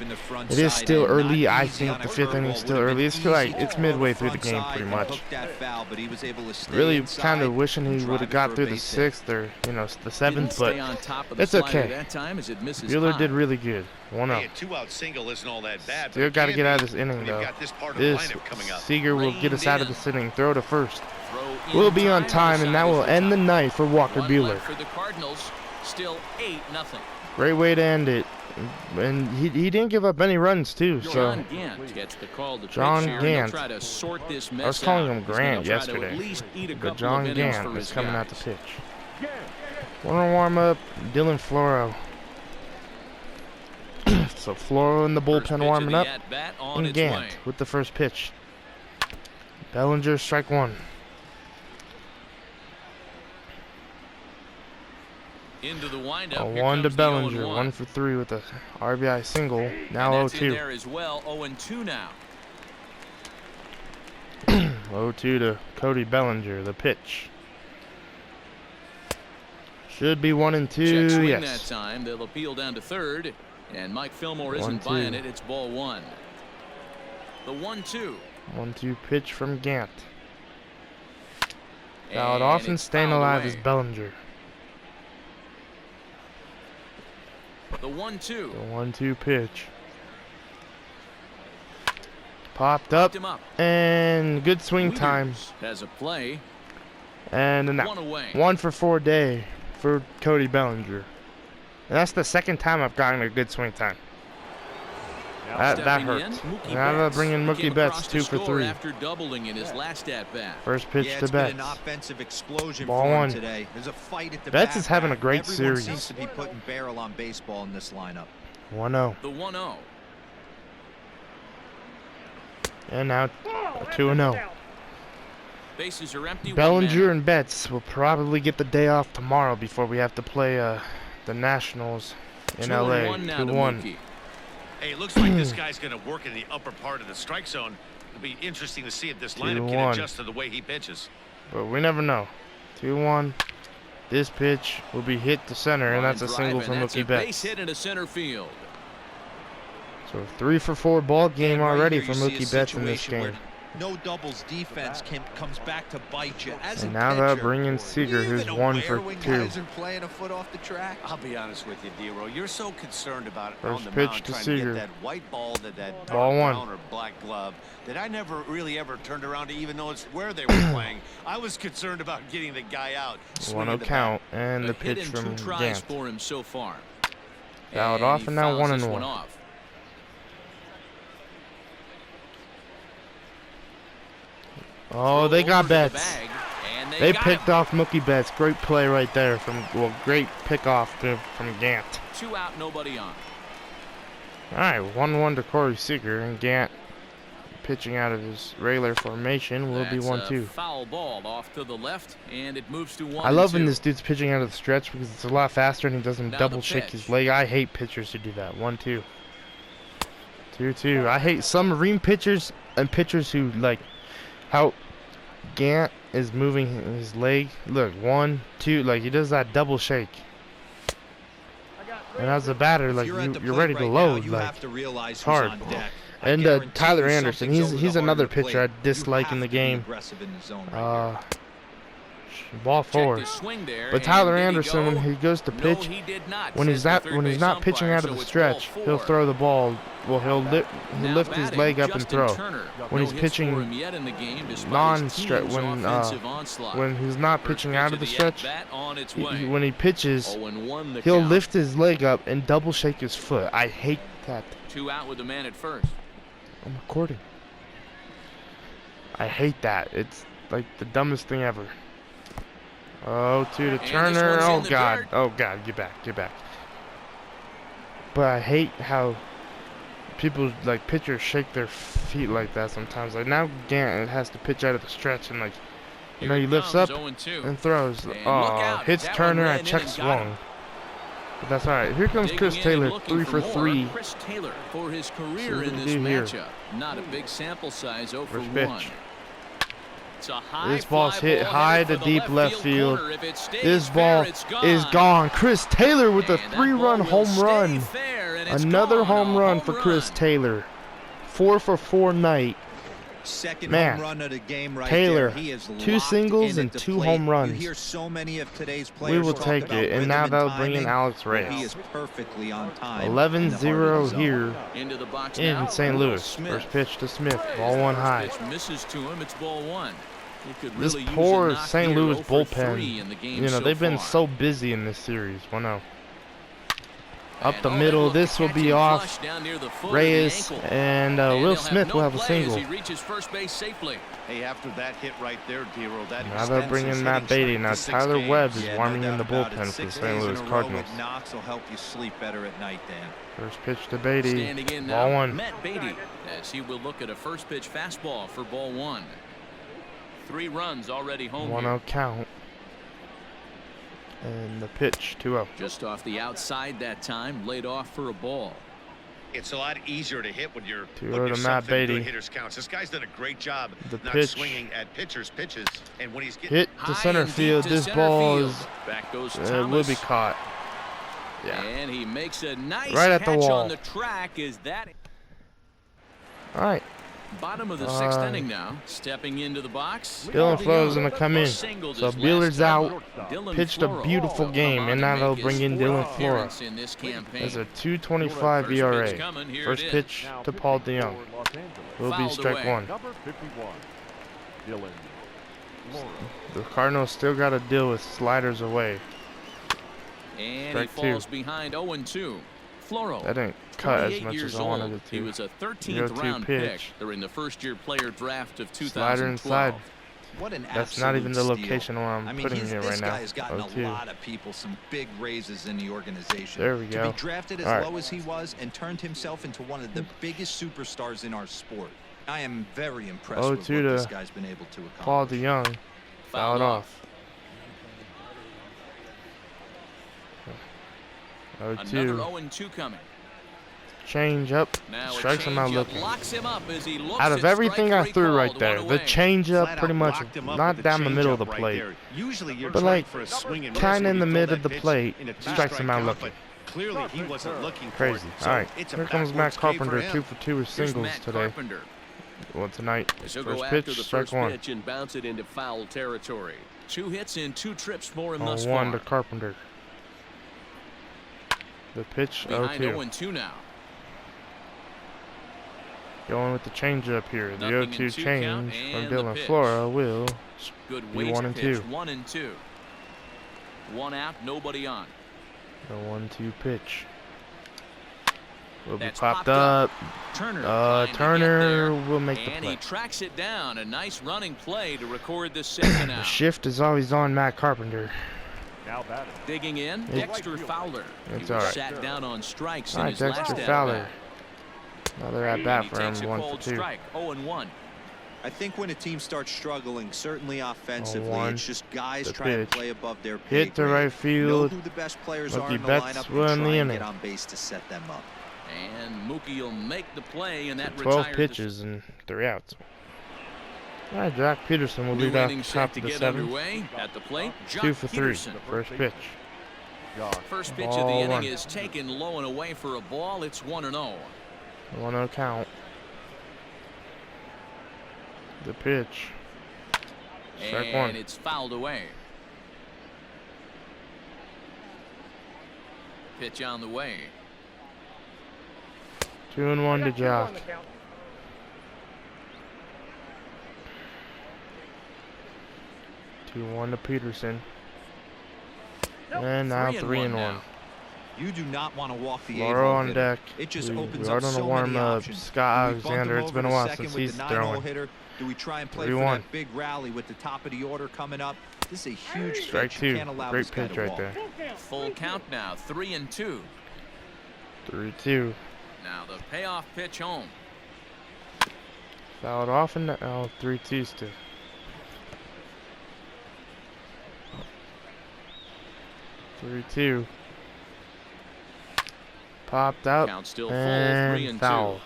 It is still early. I think the 5th inning is still early. It's like it's midway through the game pretty much. Really kind of wishing he would have got through the 6th or, the 7th, but it's okay. Buehler did really good. 1 out. Still got to get out of this inning, though. This Seager will get us out of this inning. Throw to first. We'll be on time, and that will end the night for Walker Buehler. Still 8-0. Great way to end it. And he didn't give up any runs, too. So John Gant gets the call to John Gant. try to sort this mess I was calling him out. Grant yesterday. But John Gant is coming out to pitch. Wanna warm up Dylan Floro. So Floro in the bullpen warming up, and Gant with the first pitch. Bellinger, strike one. Into the windup. A 1 to Bellinger, 1 for 3 with a RBI single. Now 0-2. There as well, 0-2 now. 0-2 to Cody Bellinger, the pitch. Should be 1-2. Yes. That time they'll appeal down to third, and Mike Fillmore isn't buying it. It's ball one. The 1-2. 1-2 pitch from Gant. Fouled off and staying alive is Bellinger. The 1-2. The 1-2 pitch. Popped up and good swing time. Has a play. And an out. 1 for 4 day for Cody Bellinger. And that's the second time I've gotten a good swing time. That hurts. Now they'll bring in Mookie Betts 2 for 3. After doubling in his last at bat. First pitch to Betts. An offensive explosion Ball for him 1. today. There's a fight at the Betts is having a great Everyone series. seems to be putting barrel on baseball in this lineup. 1-0. The 1-0. And now 2-0. Bases are empty. Bellinger and Betts will probably get the day off tomorrow before we have to play the Nationals in LA. 2-1. Hey, it looks like this guy's going to work in the upper part of the strike zone. It'll be interesting to see if this lineup can adjust to the way he pitches. But we never know. 2-1. This pitch will be hit to center, and that's a single from Mookie Betts. Base hit into center field. So 3 for 4 ball game already for Mookie Betts in this game. No doubles defense comes back to bite you. As and a now pitcher, they'll bring in Seager, who's 1 for 2. Guys are playing a foot off the track. I'll be honest with you, D-Row. You're so concerned about it First on the pitch mound to trying Seager. to get that white ball to that dark Ball 1. brown or black glove that I never really ever turned around to even notice where they were playing. I was concerned about getting the guy out. 1-0 count, and the pitch from Gant. For him so far. Fouled off, and now 1-1. Oh, they got Betts. They picked off Mookie Betts. Great play right there great pick off from Gant. 2 out, nobody on. All right, 1-1 to Corey Seager, and Gant pitching out of his regular formation will be 1-2. Foul ball off to the left, and it moves to 1-2. I love when this dude's pitching out of the stretch because it's a lot faster and he doesn't double shake his leg. I hate pitchers who do that. 1-2. 2-2. I hate some Marine pitchers and pitchers who like how Gant is moving his leg. Look, 1, 2, like he does that double shake. And as a batter, like you're ready to load. Like it's hard. And Tyler Anderson, he's another pitcher I dislike in the game. Ball 4. But Tyler Anderson, when he goes to pitch, when he's not pitching out of the stretch, he'll throw the ball. Well, he'll lift his leg up and throw. When he's pitching non-stretch, when he's not pitching out of the stretch, when he pitches, he'll lift his leg up and double shake his foot. I hate that. 2 out with the man at first. I'm recording. I hate that. It's like the dumbest thing ever. Oh, 2 to Turner. Oh God. Oh God. Get back. But I hate how people, like pitchers, shake their feet like that sometimes. Like now Gant has to pitch out of the stretch and he lifts up and throws. Oh, hits Turner at check swung. But that's all right. Here comes Chris Taylor, 3 for 3. Chris Taylor for his career in this matchup. Not a big sample size, 0 for 1. This ball's hit high to deep left field. This ball is gone. Chris Taylor with a 3-run home run. Another home run for Chris Taylor. 4 for 4 night. Second Man, home run of the game right Taylor, there. He is 2 singles and 2 home runs. You hear so many of today's players We will talk take about it, and now rhythm they'll bring in timing. Alex Reyes. He is perfectly on time. 11-0 here into the box in St. Louis. First pitch to Smith. Ball 1 high. Misses to him. It's ball 1. This poor St. Louis bullpen. They've been so busy in this series. 1-0. Up the middle. This will be off. Reyes and Will Smith will have a single. He reaches first base safely. Hey, after that hit right there, Dero, that now they're bringing Matt Beatty. Now Tyler Webb is warming in the bullpen for the St. Louis Cardinals. Knocks will help you sleep better at night, Dan. First pitch to Beatty. Standing in ball now, one. Matt Beatty, as he will look at a first pitch fastball for ball one. 3 runs already home. 1-0 count. And the pitch, 2-0. Just off the outside that time, laid off for a ball. It's a lot easier to hit when you're 2-0 to Matt Beatty. Hitters counts. This guy's done a great job not pitch. Swinging at pitches, and when he's getting hit to center field. This ball is will be caught. Yeah. And he makes a nice right at the catch wall. on the track. Is that all right? Bottom of the 6th inning now. Stepping into the box. Dylan Floro's going to come in. So Buehler's out. Pitched a beautiful game, and now they'll bring in Dylan Floro. There's a 2.25 ERA. First pitch to Paul DeYoung. Will be strike 1. The Cardinals still got to deal with sliders away. And strike he falls 2. behind 0-2. Floro. That didn't cut as much as I wanted it to. He was a 13th round pick during the first-year player draft of 2012. Slider inside. What an That's not even the location where I'm putting it right this now. guy has gotten a lot of people some big raises in the organization. There we go. To be drafted as low as he was and turned himself into one of the biggest superstars in our sport. I am very impressed with what this guy's been able to accomplish. Paul DeYoung fouled off. 0-2. Another 0-2 coming. Change up. Strikes him out looking. Locks him up as he looks out of everything I threw right there, the change up Flat pretty much not down the middle of the right plate, Usually you're but like kind of in the mid of the plate. Strikes him out looking. Clearly he wasn't looking crazy. For it, All right, it's here comes Matt Carpenter, 2 for 2 with Here's singles Matt today. Carpenter. Well, tonight. He'll First go after pitch, the strike first 1. pitch and bounce it into foul territory. 2 hits and 2 trips for him thus 1 far. to Carpenter. The pitch, Behind 0-2. 0-2 now. Going with the change up here. The Nothing 0-2 in 2 change count from and the Dylan pitch. Floro will Good be weight 1 and pitch, 2. 1-2. 1 out, nobody on. The 1-2 pitch. Will be That's popped up. Turner will make the and play. he tracks it down. A nice running play to record the second The out. shift is always on Matt Carpenter. Digging in, Dexter Fowler. It's he all was right. sat down on strikes All in right, his Dexter last Fowler. at-bat. Another at bat He for him, takes a 1 cold for 2. strike, 0-1. I think when a team starts struggling, certainly offensively, 0-1. it's just guys The trying pitch. to play above their pay Hit to grade. right Know field. who the best players are Mookie in the Betts lineup will and in the try and inning. get on base to set them up. And Mookie will make the play, and that 12 retires pitches and 3 outs. All right, Jack Peterson will the lead new off inning the set top to of the get 7th. underway. At the plate, 2 for 3. Peterson. First pitch. First pitch Ball of the inning 1. is taken low and away for a ball. It's 1-0. 1-0 count. The pitch. Strike And 1. it's fouled away. Pitch on the way. 2-1 to Jock. 2-1 to Peterson. And now 3-1. now. You do not want to walk the Laurel on hitter. deck. It just We opens are up on the so warm many up. options. Scott Do we bump him Alexander. It's over been a to while second since with he's the 9-0 throwing. hitter? Do we try and play 3-1. for that big rally with the top of the order coming up? This is a huge Strike pitch. You 2. can't allow Great this guy pitch to right walk. there. Full count now, 3-2. 3-2. Now the payoff pitch home. Fouled off and now 3-2 still. 3-2. Popped up Count still full, and 3-2. foul.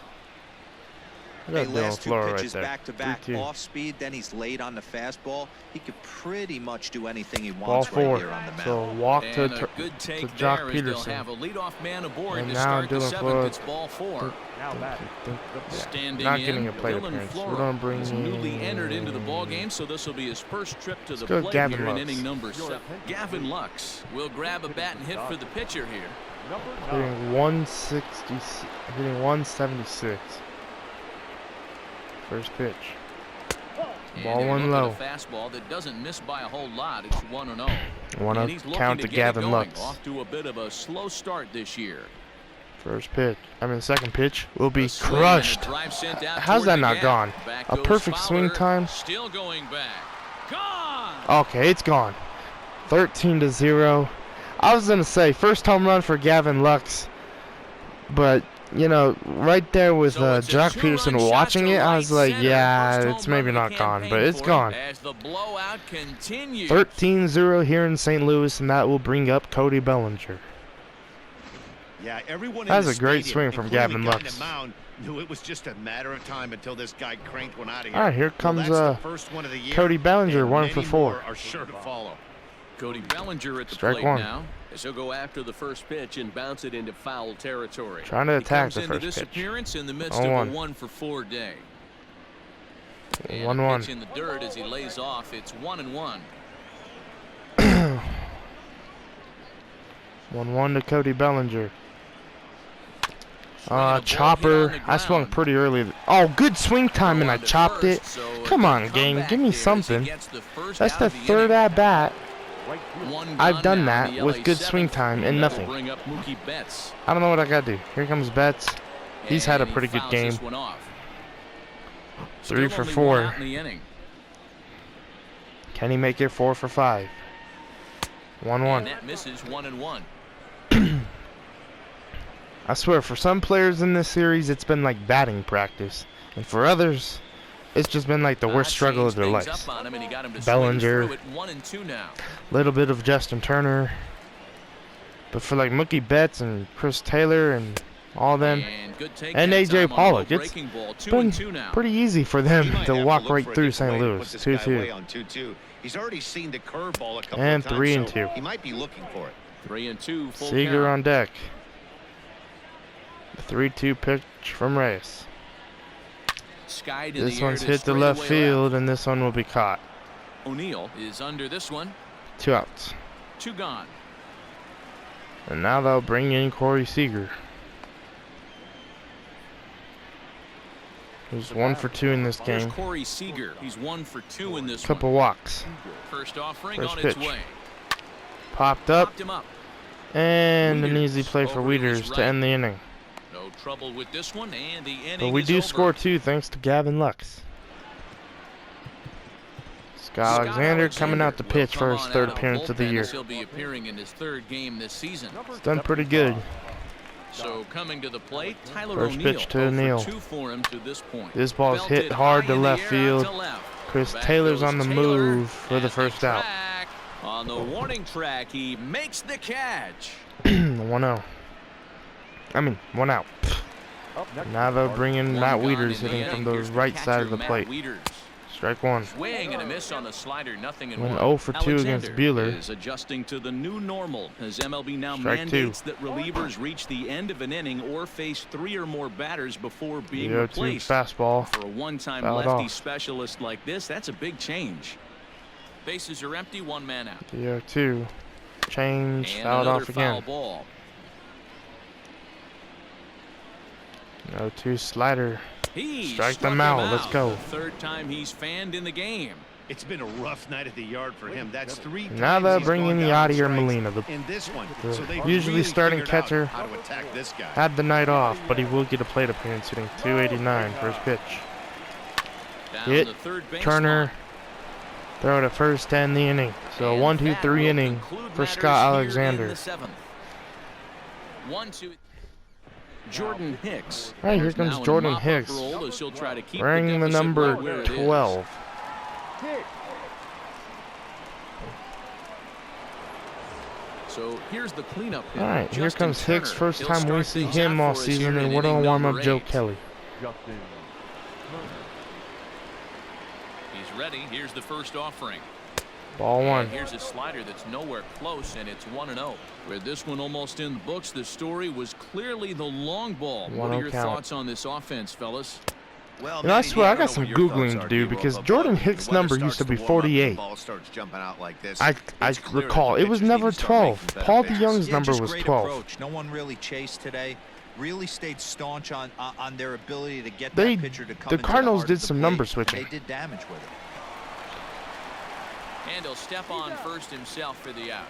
Look Hey, at Dylan last 2 Floro right pitches there. back-to-back 3-2. off speed, then he's late on the fastball. He could pretty much do anything he Ball wants right 4. here on the mound. So walk to, And a good take Jock there as Peterson. they'll have a leadoff man aboard And to now start the Dylan 7th. Floro. It's ball 4. Standing Not in, getting a plate Dylan appearance. We're Floro gonna bring is newly in- entered into the ball game, so this will be his first trip to the go plate Gavin here in Lux. inning number 7. Gavin Lux will grab a bat and hit for the pitcher here. Hitting 160, hitting 176. First pitch. And Ball they're 1 looking low. at a fastball that doesn't miss by a whole lot. It's 1-0. 1-0 And he's looking count to to get it Gavin going. Lux. Off to a bit of a slow start this year. First pitch, second pitch will be crushed. How's that not gone? A perfect swing time. Still going back. Gone. Okay, it's gone. 13-0. I was gonna say first home run for Gavin Lux, but you know, right there with Jock Peterson watching it, I was like, yeah, it's maybe not gone, but it's gone. 13-0 here in St. Louis, and that will bring up Cody Bellinger. Yeah, everyone That's a great swing from Gavin Lux. Knew it was just a matter of time until this guy cranked one out of here. All right, here comes Cody Bellinger, 1 for 4. Are sure to follow. Cody Bellinger at the Strike plate one. now. As he'll go after the first pitch and bounce it into foul territory. Trying to attack the He comes into first this pitch. appearance in the midst of a 1 for 4 day. 1-1. Pitch in the dirt as he lays off. It's 1-1. 1-1 to Cody Bellinger. Chopper. I swung pretty early. Oh, good swing time, and I chopped it. Come on, game. Give me something. That's the third at bat. I've done that with good swing time and nothing. I don't know what I gotta do. Here comes Betts. He's had a pretty good game. 3 for 4. Can he make it 4 for 5? 1-1. That misses 1-1. I swear, for some players in this series, it's been like batting practice, and for others, it's just been like the worst struggle of their lives. Bellinger, little bit of Justin Turner, but for like Mookie Betts and Chris Taylor and all them, and AJ Pollock, it's been pretty easy for them to walk right through St. Louis. 2-2. He's already seen the curveball a couple and of times, 3-2. He might be looking for it. 3-2. Seager on deck. The 3-2 pitch from Reyes. This one's hit the left field, and this one will be caught. O'Neill is under this one. 2 outs. 2 gone. And now they'll bring in Corey Seager. He's 1 for 2 in this game. Here's Corey Seager. He's 1 for 2 in this Couple one. walks. First offering First on pitch. its way. Popped up. Popped him up. And an easy play for Wieters to end the inning. No trouble with this one, and the inning But we is do over. score 2 thanks to Gavin Lux. Scott Alexander coming out to pitch for his 3rd appearance of the year. He'll be appearing in his 3rd game this season. He's done pretty good. So coming to the plate, Tyler First O'Neill, pitch to O'Neill. 2 for him to this point. This ball's Belted hit hard to high in the left air, field. out to left. Chris Back Taylor's goes on the Taylor move for the at first out. track. On the warning track, he makes the catch. 1-0. 1 out. Now they'll bring in Matt Wieters hitting from the right side of the plate. Strike 1. Swing and a miss on the slider, nothing in Went 1. 0 for 2 against Buehler. Is adjusting to the new normal as MLB now Strike mandates 2. that relievers reach the end of an inning or face 3 or more batters before being 0-2 replaced. fastball. For a one-time Fouled lefty off. specialist like this, that's a big change. Bases are empty, 1 man out. 0-2. Change. And Fouled another off foul again. ball. 0-2 slider. He Strike struck them him out. Let's go. The 3rd time he's fanned in the game. It's been a rough night at the yard for him. That's 3 times Now they'll he's bring gone in the down Yadier strikes Molina. in this one. The So they've usually really starting figured out catcher how to attack this guy. had the night off, but he will get a plate appearance hitting 289 first pitch. Down Hit the third base Turner. line. Throw to first to end the inning. So And 1-2-3 that will inning conclude for matters Scott here in Alexander. the 7th. 1-2. Jordan Hicks. All right, here There's comes now a Jordan mop-up Hicks. role as he'll try to keep Wearing the deficit number right where it is. 12. So here's the cleanup hitter. All right, here Justin comes Hicks. Turner. First He'll time we start see things him out all for us season, here and in what a inning warm-up number Joe 8. Kelly. He's ready. Here's the first offering. Ball 1. And here's a slider that's nowhere close, and it's 1-0. With this one almost in the books, the story was clearly the long ball. What are 1-0 your count. thoughts on this offense, fellas? Well, And I Manny, swear, I don't got know some what your Googling thoughts to are, do D-Roll, because but Jordan when Hicks' the weather number used to starts be warm up, the 48. ball starts jumping out like this. I It's clear that recall the it was pitchers never need to start 12. making better Paul pitches. DeYoung's Yeah, number just was great 12. approach. No one really chased today. Really stayed staunch on their ability to get They- that pitcher to come the into Cardinals heart did of the some plate, number and switching. They did damage with it. And he'll step on first himself for the out.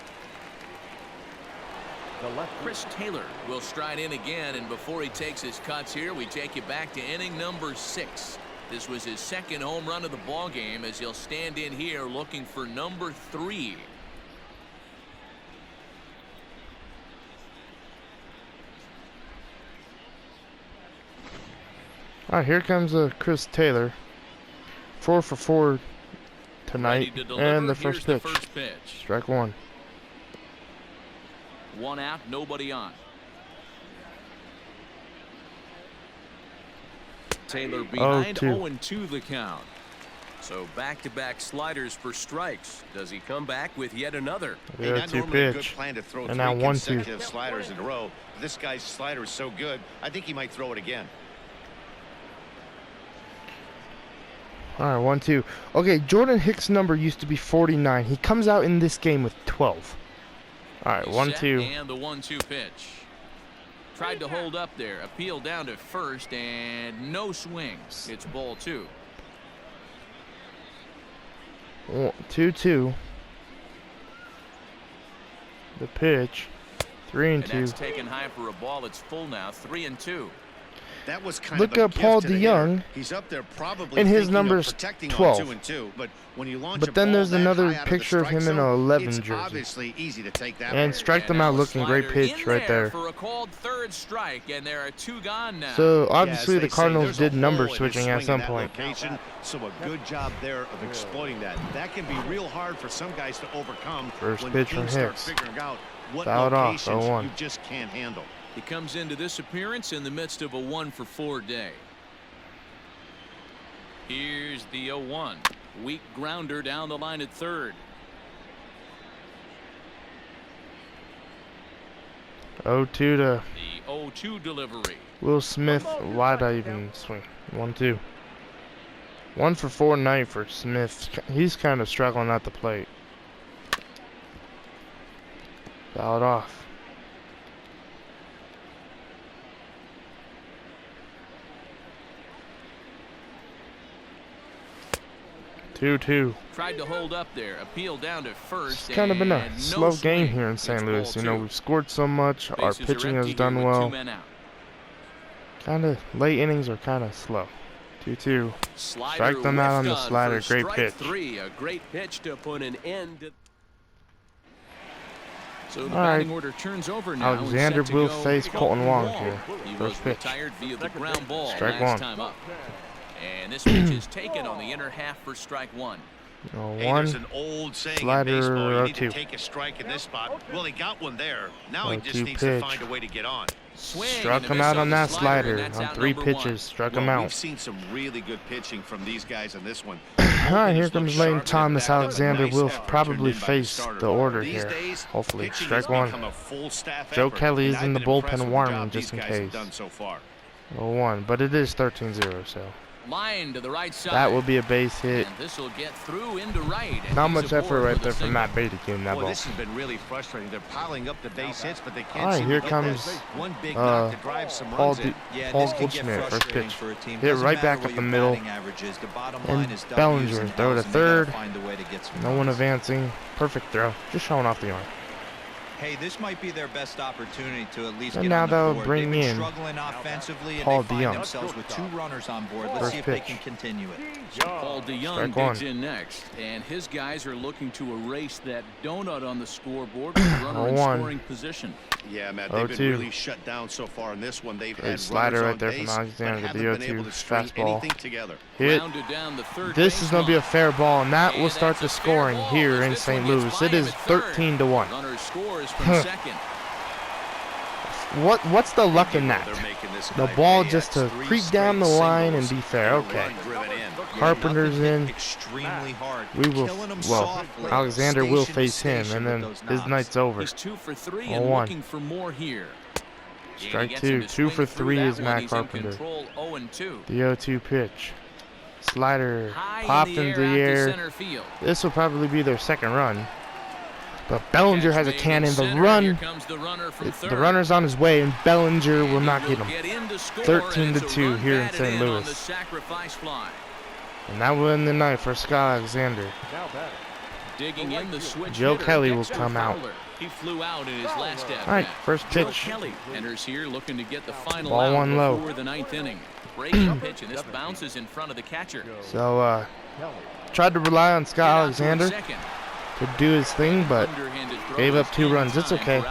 Chris Taylor will stride in again, and before he takes his cuts here, we take you back to inning number 6. This was his second home run of the ball game, as he'll stand in here looking for number 3. All right, here comes Chris Taylor. 4 for 4 tonight, and the first pitch. Strike 1. 1 out, nobody on. Taylor behind 0-2 the count. So back-to-back sliders for strikes. Does he come back with yet another? Hey, not normally a good plan to throw 3 now consecutive sliders in a row. This guy's slider is so good, I think he might throw it again. All right, 1-2. Okay, Jordan Hicks' number used to be 49. He comes out in this game with 12. All right, 1-2. And the 1-2 pitch. Tried to hold up there. Appeal down to first, and no swings. It's ball 2. 2-2. The pitch. 3-2. And that's taken high for a ball. It's full now. 3-2. That was kind Look of a at Paul gift to the DeYoung. hitter. He's up there probably And his thinking number's of protecting 12. On 2-2, but when you launch But a then ball there's that another high out of picture the of him strike in an zone, 11 it's jersey. obviously easy to take that And one. strike them out looking great pitch right there. For a called third strike, and there are 2 gone now. So obviously the Say, Cardinals there's a did number hole in his switching swing at in some that point. location, so a good job there of exploiting that. That can be real hard for some guys to overcome. First when pitch from teams start Hicks. figuring out what Fouled off, locations 0-1. you just can't handle. He comes into this appearance in the midst of a 1-for-4 day. Here's the 0-1. Weak grounder down the line at third. 0-2 to The 0-2 delivery. Will Smith. Why'd I even swing? 1-2. 1-for-4 night for Smith. He's kind of struggling at the plate. Fouled off. 2-2. Tried to hold up there. Appeal down to first. It's kind of been a and slow no game swing. here in It's St. Louis. ball You know, 2. we've scored so much. Our Bases are pitching empty has done here with 2 well. men out. Kind of late innings are kind of slow. 2-2. Slider Strike them out on the whiffed on slider. for Great strike pitch. 3. A great pitch to put an end to. So the All right. batting order turns over now. and Alexander set to will go. face Colton Wong here. He First was pitch. retired via the ground ball Strike last 1. time up. And this pitch is taken on the inner half for strike 1. Hey, there's an old saying Slider, in baseball, you need to 0-2. take a strike in this spot. Well, he got one there. Now he 0-2 just needs to pitch. find a way to get on. Swing Struck and a him miss out on on the that slider, and slider that's on out 3 number pitches. 1. Struck Well, him out. we've seen some really good pitching from these guys in this one. All right, here Look comes sharp Lane and Thomas. that was a Alexander nice will effort probably turned in by the face starter. the order These here. days, Hopefully, pitching strike has 1. become a full staff Joe effort, Kelly and is in I've the been bullpen impressed with the warming job just these in guys have case. done so far. 0-1, but it is 13-0, so Line to the right side. that will be a base hit. And this will get through into right. And Not he's much aboard effort right with a there from single. Matt Beatty getting that Boy, ball. this has been really frustrating. They're piling up the base hits, but they can't All right, seem here to get comes that one big knock to drive some runs in. Paul Goldschmidt, first pitch. Hit right back up the middle. And Bellinger, throw to third. No one advancing. Perfect throw. Just showing off the arm. Hey, this might be their best opportunity to at least And get now on the they'll board. bring They've been in struggling offensively, and Paul they find DeYoung. themselves with 2 runners on board. Let's First see if they pitch. can continue it. Paul DeYoung Strike 1. digs in next, and his guys are looking to erase that donut on the scoreboard with the runner in 0-1. scoring position. Yeah, Matt, they've 0-2. been really shut down so far in this one. They've Great had slider runners right on there from base, Alexander but with the haven't been 0-2 able to string fastball. anything together. Hit. Rounded down the third This is going to be a baseline. fair ball, and that will And start the that's a fair scoring ball here as in this St. one gets Louis. by It him is at third. 13-1. Runner scores from second. What's the luck in that? They're making this The guy ball pay. just to That's 3 creep down the straight line and singles be fair. and a Okay. run driven in. Carpenter's in. Extremely hard. We will. Killing them Well, softly, Alexander will station to face him, station and with then those his knobs. night's over. He's 2 for 3 and 0-1. looking for more here. And he Strike gets 2. him to 2 swing for through 3 that is one. Matt He's in Carpenter. control, 0-2. The 0-2 pitch. Slider High popped in the into air the out to air. center field. This will probably be their second run. But Bellinger Catch has a made in cannon. The center. Here run, comes the runner from the third. runner's on his way, and Bellinger will And not he get will him. get in to score, 13-2 and it's a here run in batted St. on Louis. the sacrifice fly. And that will end the night for Scott Alexander. Digging in the switch Joe hitter, Kelly will Dexter come out. Fowler. He flew out in his last at-bat. All right, first Joe pitch. Kelly enters here looking to get the final Ball out one low. before the 9th inning. Breaking pitch, and this bounces in front of the catcher. So, tried to rely on Scott Alexander to do his thing, but gave up 2 runs. It's okay.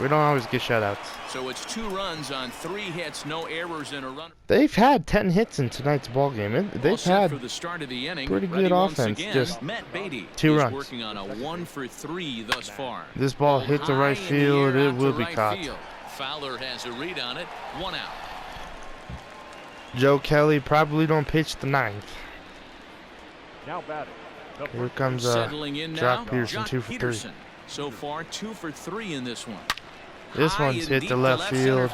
We don't always get shutouts. So it's 2 runs on 3 hits, no errors and a run. They've had 10 hits in tonight's ball game. They've had for the start of the inning. pretty good offense. Again, just Matt Beatty 2 is runs. Working on a 1 for 3 thus far. This ball hit the right field. It will be caught. Fowler has a read on it. 1 out. Joe Kelly probably don't pitch the 9th. Here comes Settling in Jock now, Peterson, Jock 2 for 3. Peterson. So far, 2 for 3 in this one. This High one's and hit deep the to left field.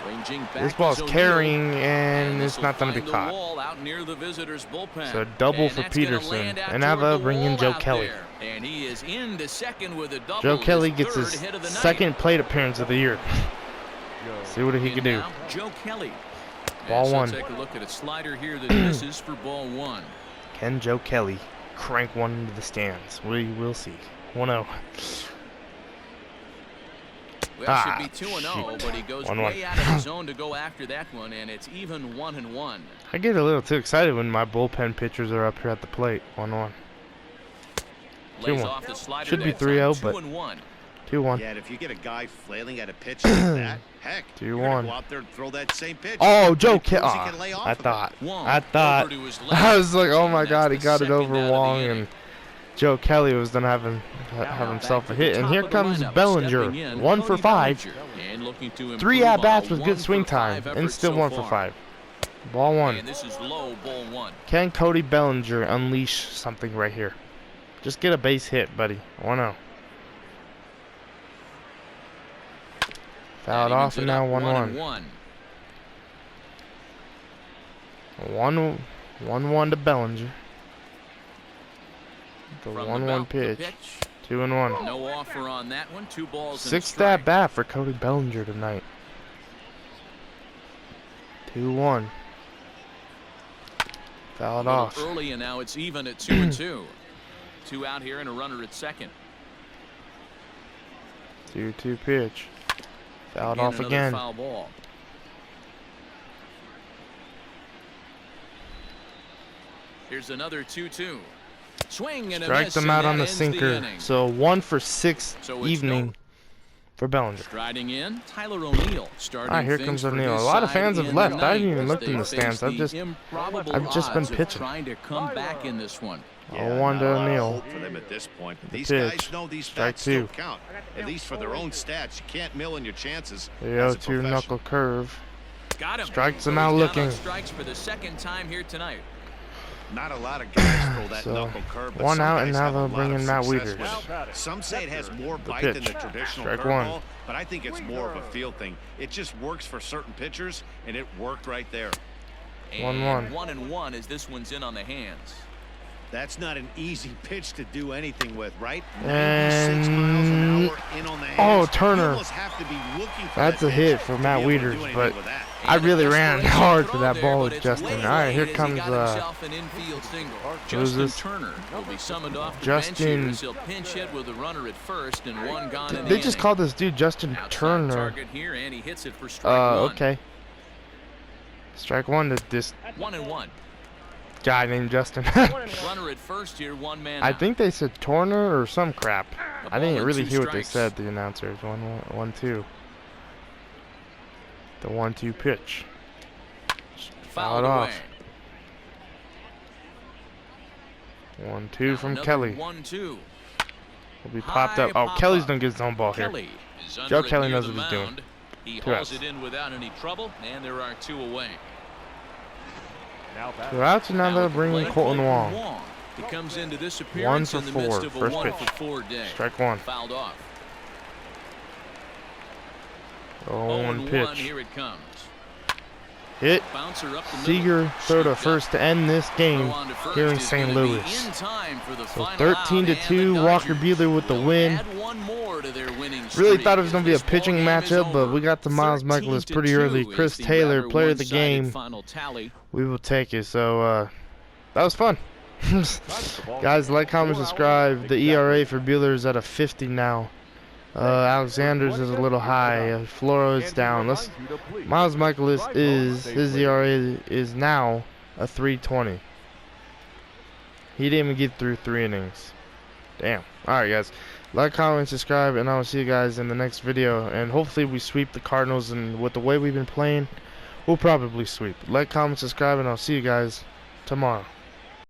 Ranging back This ball's is O'Neal, carrying, and this it's will not going to find be the caught. wall out near the visitors' bullpen. So double And for that's gonna Peterson. land out And now toward they'll the bring in wall Joe out Kelly. there. And he is into second with a double. Joe Kelly his gets third his hit of the night. second plate appearance of the year. See what he And can do. now, Joe Kelly. Ball As one. Take a look at a slider here that misses for ball 1. Can Joe Kelly crank one into the stands? We will see. 1-0. Well, should be 2-0, shoot. but he goes 1-1. way out of his zone to go after that one, and it's even 1-1. I get a little too excited when my bullpen pitchers are up here at the plate. 1-1. Lays 2-1. off the slider Should be that 3-0, time, but 2-1. 2-1. Yeah, and if you get a guy flailing at a pitch like that, heck, you're 2-1. gonna go out there and throw that same pitch. Oh, Joe He Kelly. proves he can lay off I of it. thought. Wong I thought. over to his left. I was like, oh my And God, he that's got the it over second out of the Wong, inning. and Joe Kelly was gonna have himself a hit. And here comes Bellinger, 1 for 5. 3 at bats with good swing time, and still 1 for 5. Ball 1. And this is low, ball 1. Can Cody Bellinger unleash something right here? Just get a base hit, buddy. 1-0. Fouled off, and now 1-1. 1-1 to Bellinger. The 1-1 pitch. 2-1. No offer on that one. 2 balls. 6th at bat for Cody Bellinger tonight. 2-1. Fouled off. Early, and now it's even at 2-2. 2 out here and a runner at second. 2-2 pitch. Fouled off again. Foul ball. Here's another 2-2. Swing and a Strike miss, them and out that on the ends sinker. inning. So 1 for 6 So it's evening for Bellinger. Striding in, Tyler O'Neill. Starting All right, here things comes for O'Neill. his A lot of side fans have in left. the I haven't ninth even as looked in they the stands. face the improbable I've just been odds of pitching. trying to come back in this one. Yeah, 0-1 not to a lot of O'Neill. hope for them at this point. These pitch. guys know these Strike stats still 2. count. At least for their own stats, you can't mill in your chances. The as a 0-2 professional. knuckle curve. Got him. Strikes him Goes out down looking. on strikes for the second time here tonight. Not a lot of guys throw that So, knuckle curve, but 1 some out, guys and now have a they'll lot bring of in Matt success Wieters. with it. Some say it has more bite than the pitch. traditional Strike 1. curveball, but I think it's more of a field thing. It just works for certain pitchers, and it worked right there. And 1-1. 1-1 as this one's in on the hands. That's not an easy pitch to do anything with, right? And 96 miles an hour in on the hands. Turner. You almost have to be looking for That's that a pitch hit for to Matt be able to do Wieters, anything but with that. I really ran Desperation hard throw for that there, ball but with it's Justin. way All right, here late as he comes got himself an infield single. who's Justin this? Turner will be summoned off the Justin- bench here as he'll pinch hit with a runner at first and 1 gone in the They just inning. called this dude Justin Outside Turner. target here, and he hits it for strike 1. Okay. Strike 1 to this 1-1. guy named Justin. Runner at first here, 1 man I out. think they said Turner or some crap. A I didn't ball and really 2 hear what they strikes. said, the announcers. 1-1-2. The 1-2 pitch. Fouled fouled away. off. 1-2 from Another Kelly. 1-2. Will be popped up. High Oh, pop Kelly's up. gonna get his own ball here. Kelly is under Joe it Kelly near knows the what he's doing. mound. He 2 hauls outs. it in without any trouble, and there are 2 away. 2 outs, and now they'll bring in Colton Wong. He comes into this appearance 1 in for the midst 4. of a First 1 pitch. for 4 day. Strike 1. Fouled off. 0-1 0-1, pitch. here it comes. Hit. Bouncer up the middle. Seager throw to Scooped up. first to end this game Throw on to first here in is St. gonna be Louis. in time for the So final 13 to out, and 2, the Walker Dodgers Buehler with the will win. add 1 more to their winning Really streak thought it was as going to be a this pitching ballgame is matchup, but over. we got the Miles Michaelis pretty 13-2 early. is Chris the Taylor, rather player of the one-sided game. final tally. We will take it. So that was fun. Guys, like, comment, subscribe. The ERA for Buehler is at a 50 now. Alexander's is a little high. Floro is down. Miles Michaelis his ERA is now a 3.20. He didn't even get through 3 innings. Damn. Alright, guys. Like, comment, subscribe, and I will see you guys in the next video. And hopefully we sweep the Cardinals, and with the way we've been playing, we'll probably sweep. Like, comment, subscribe, and I'll see you guys tomorrow.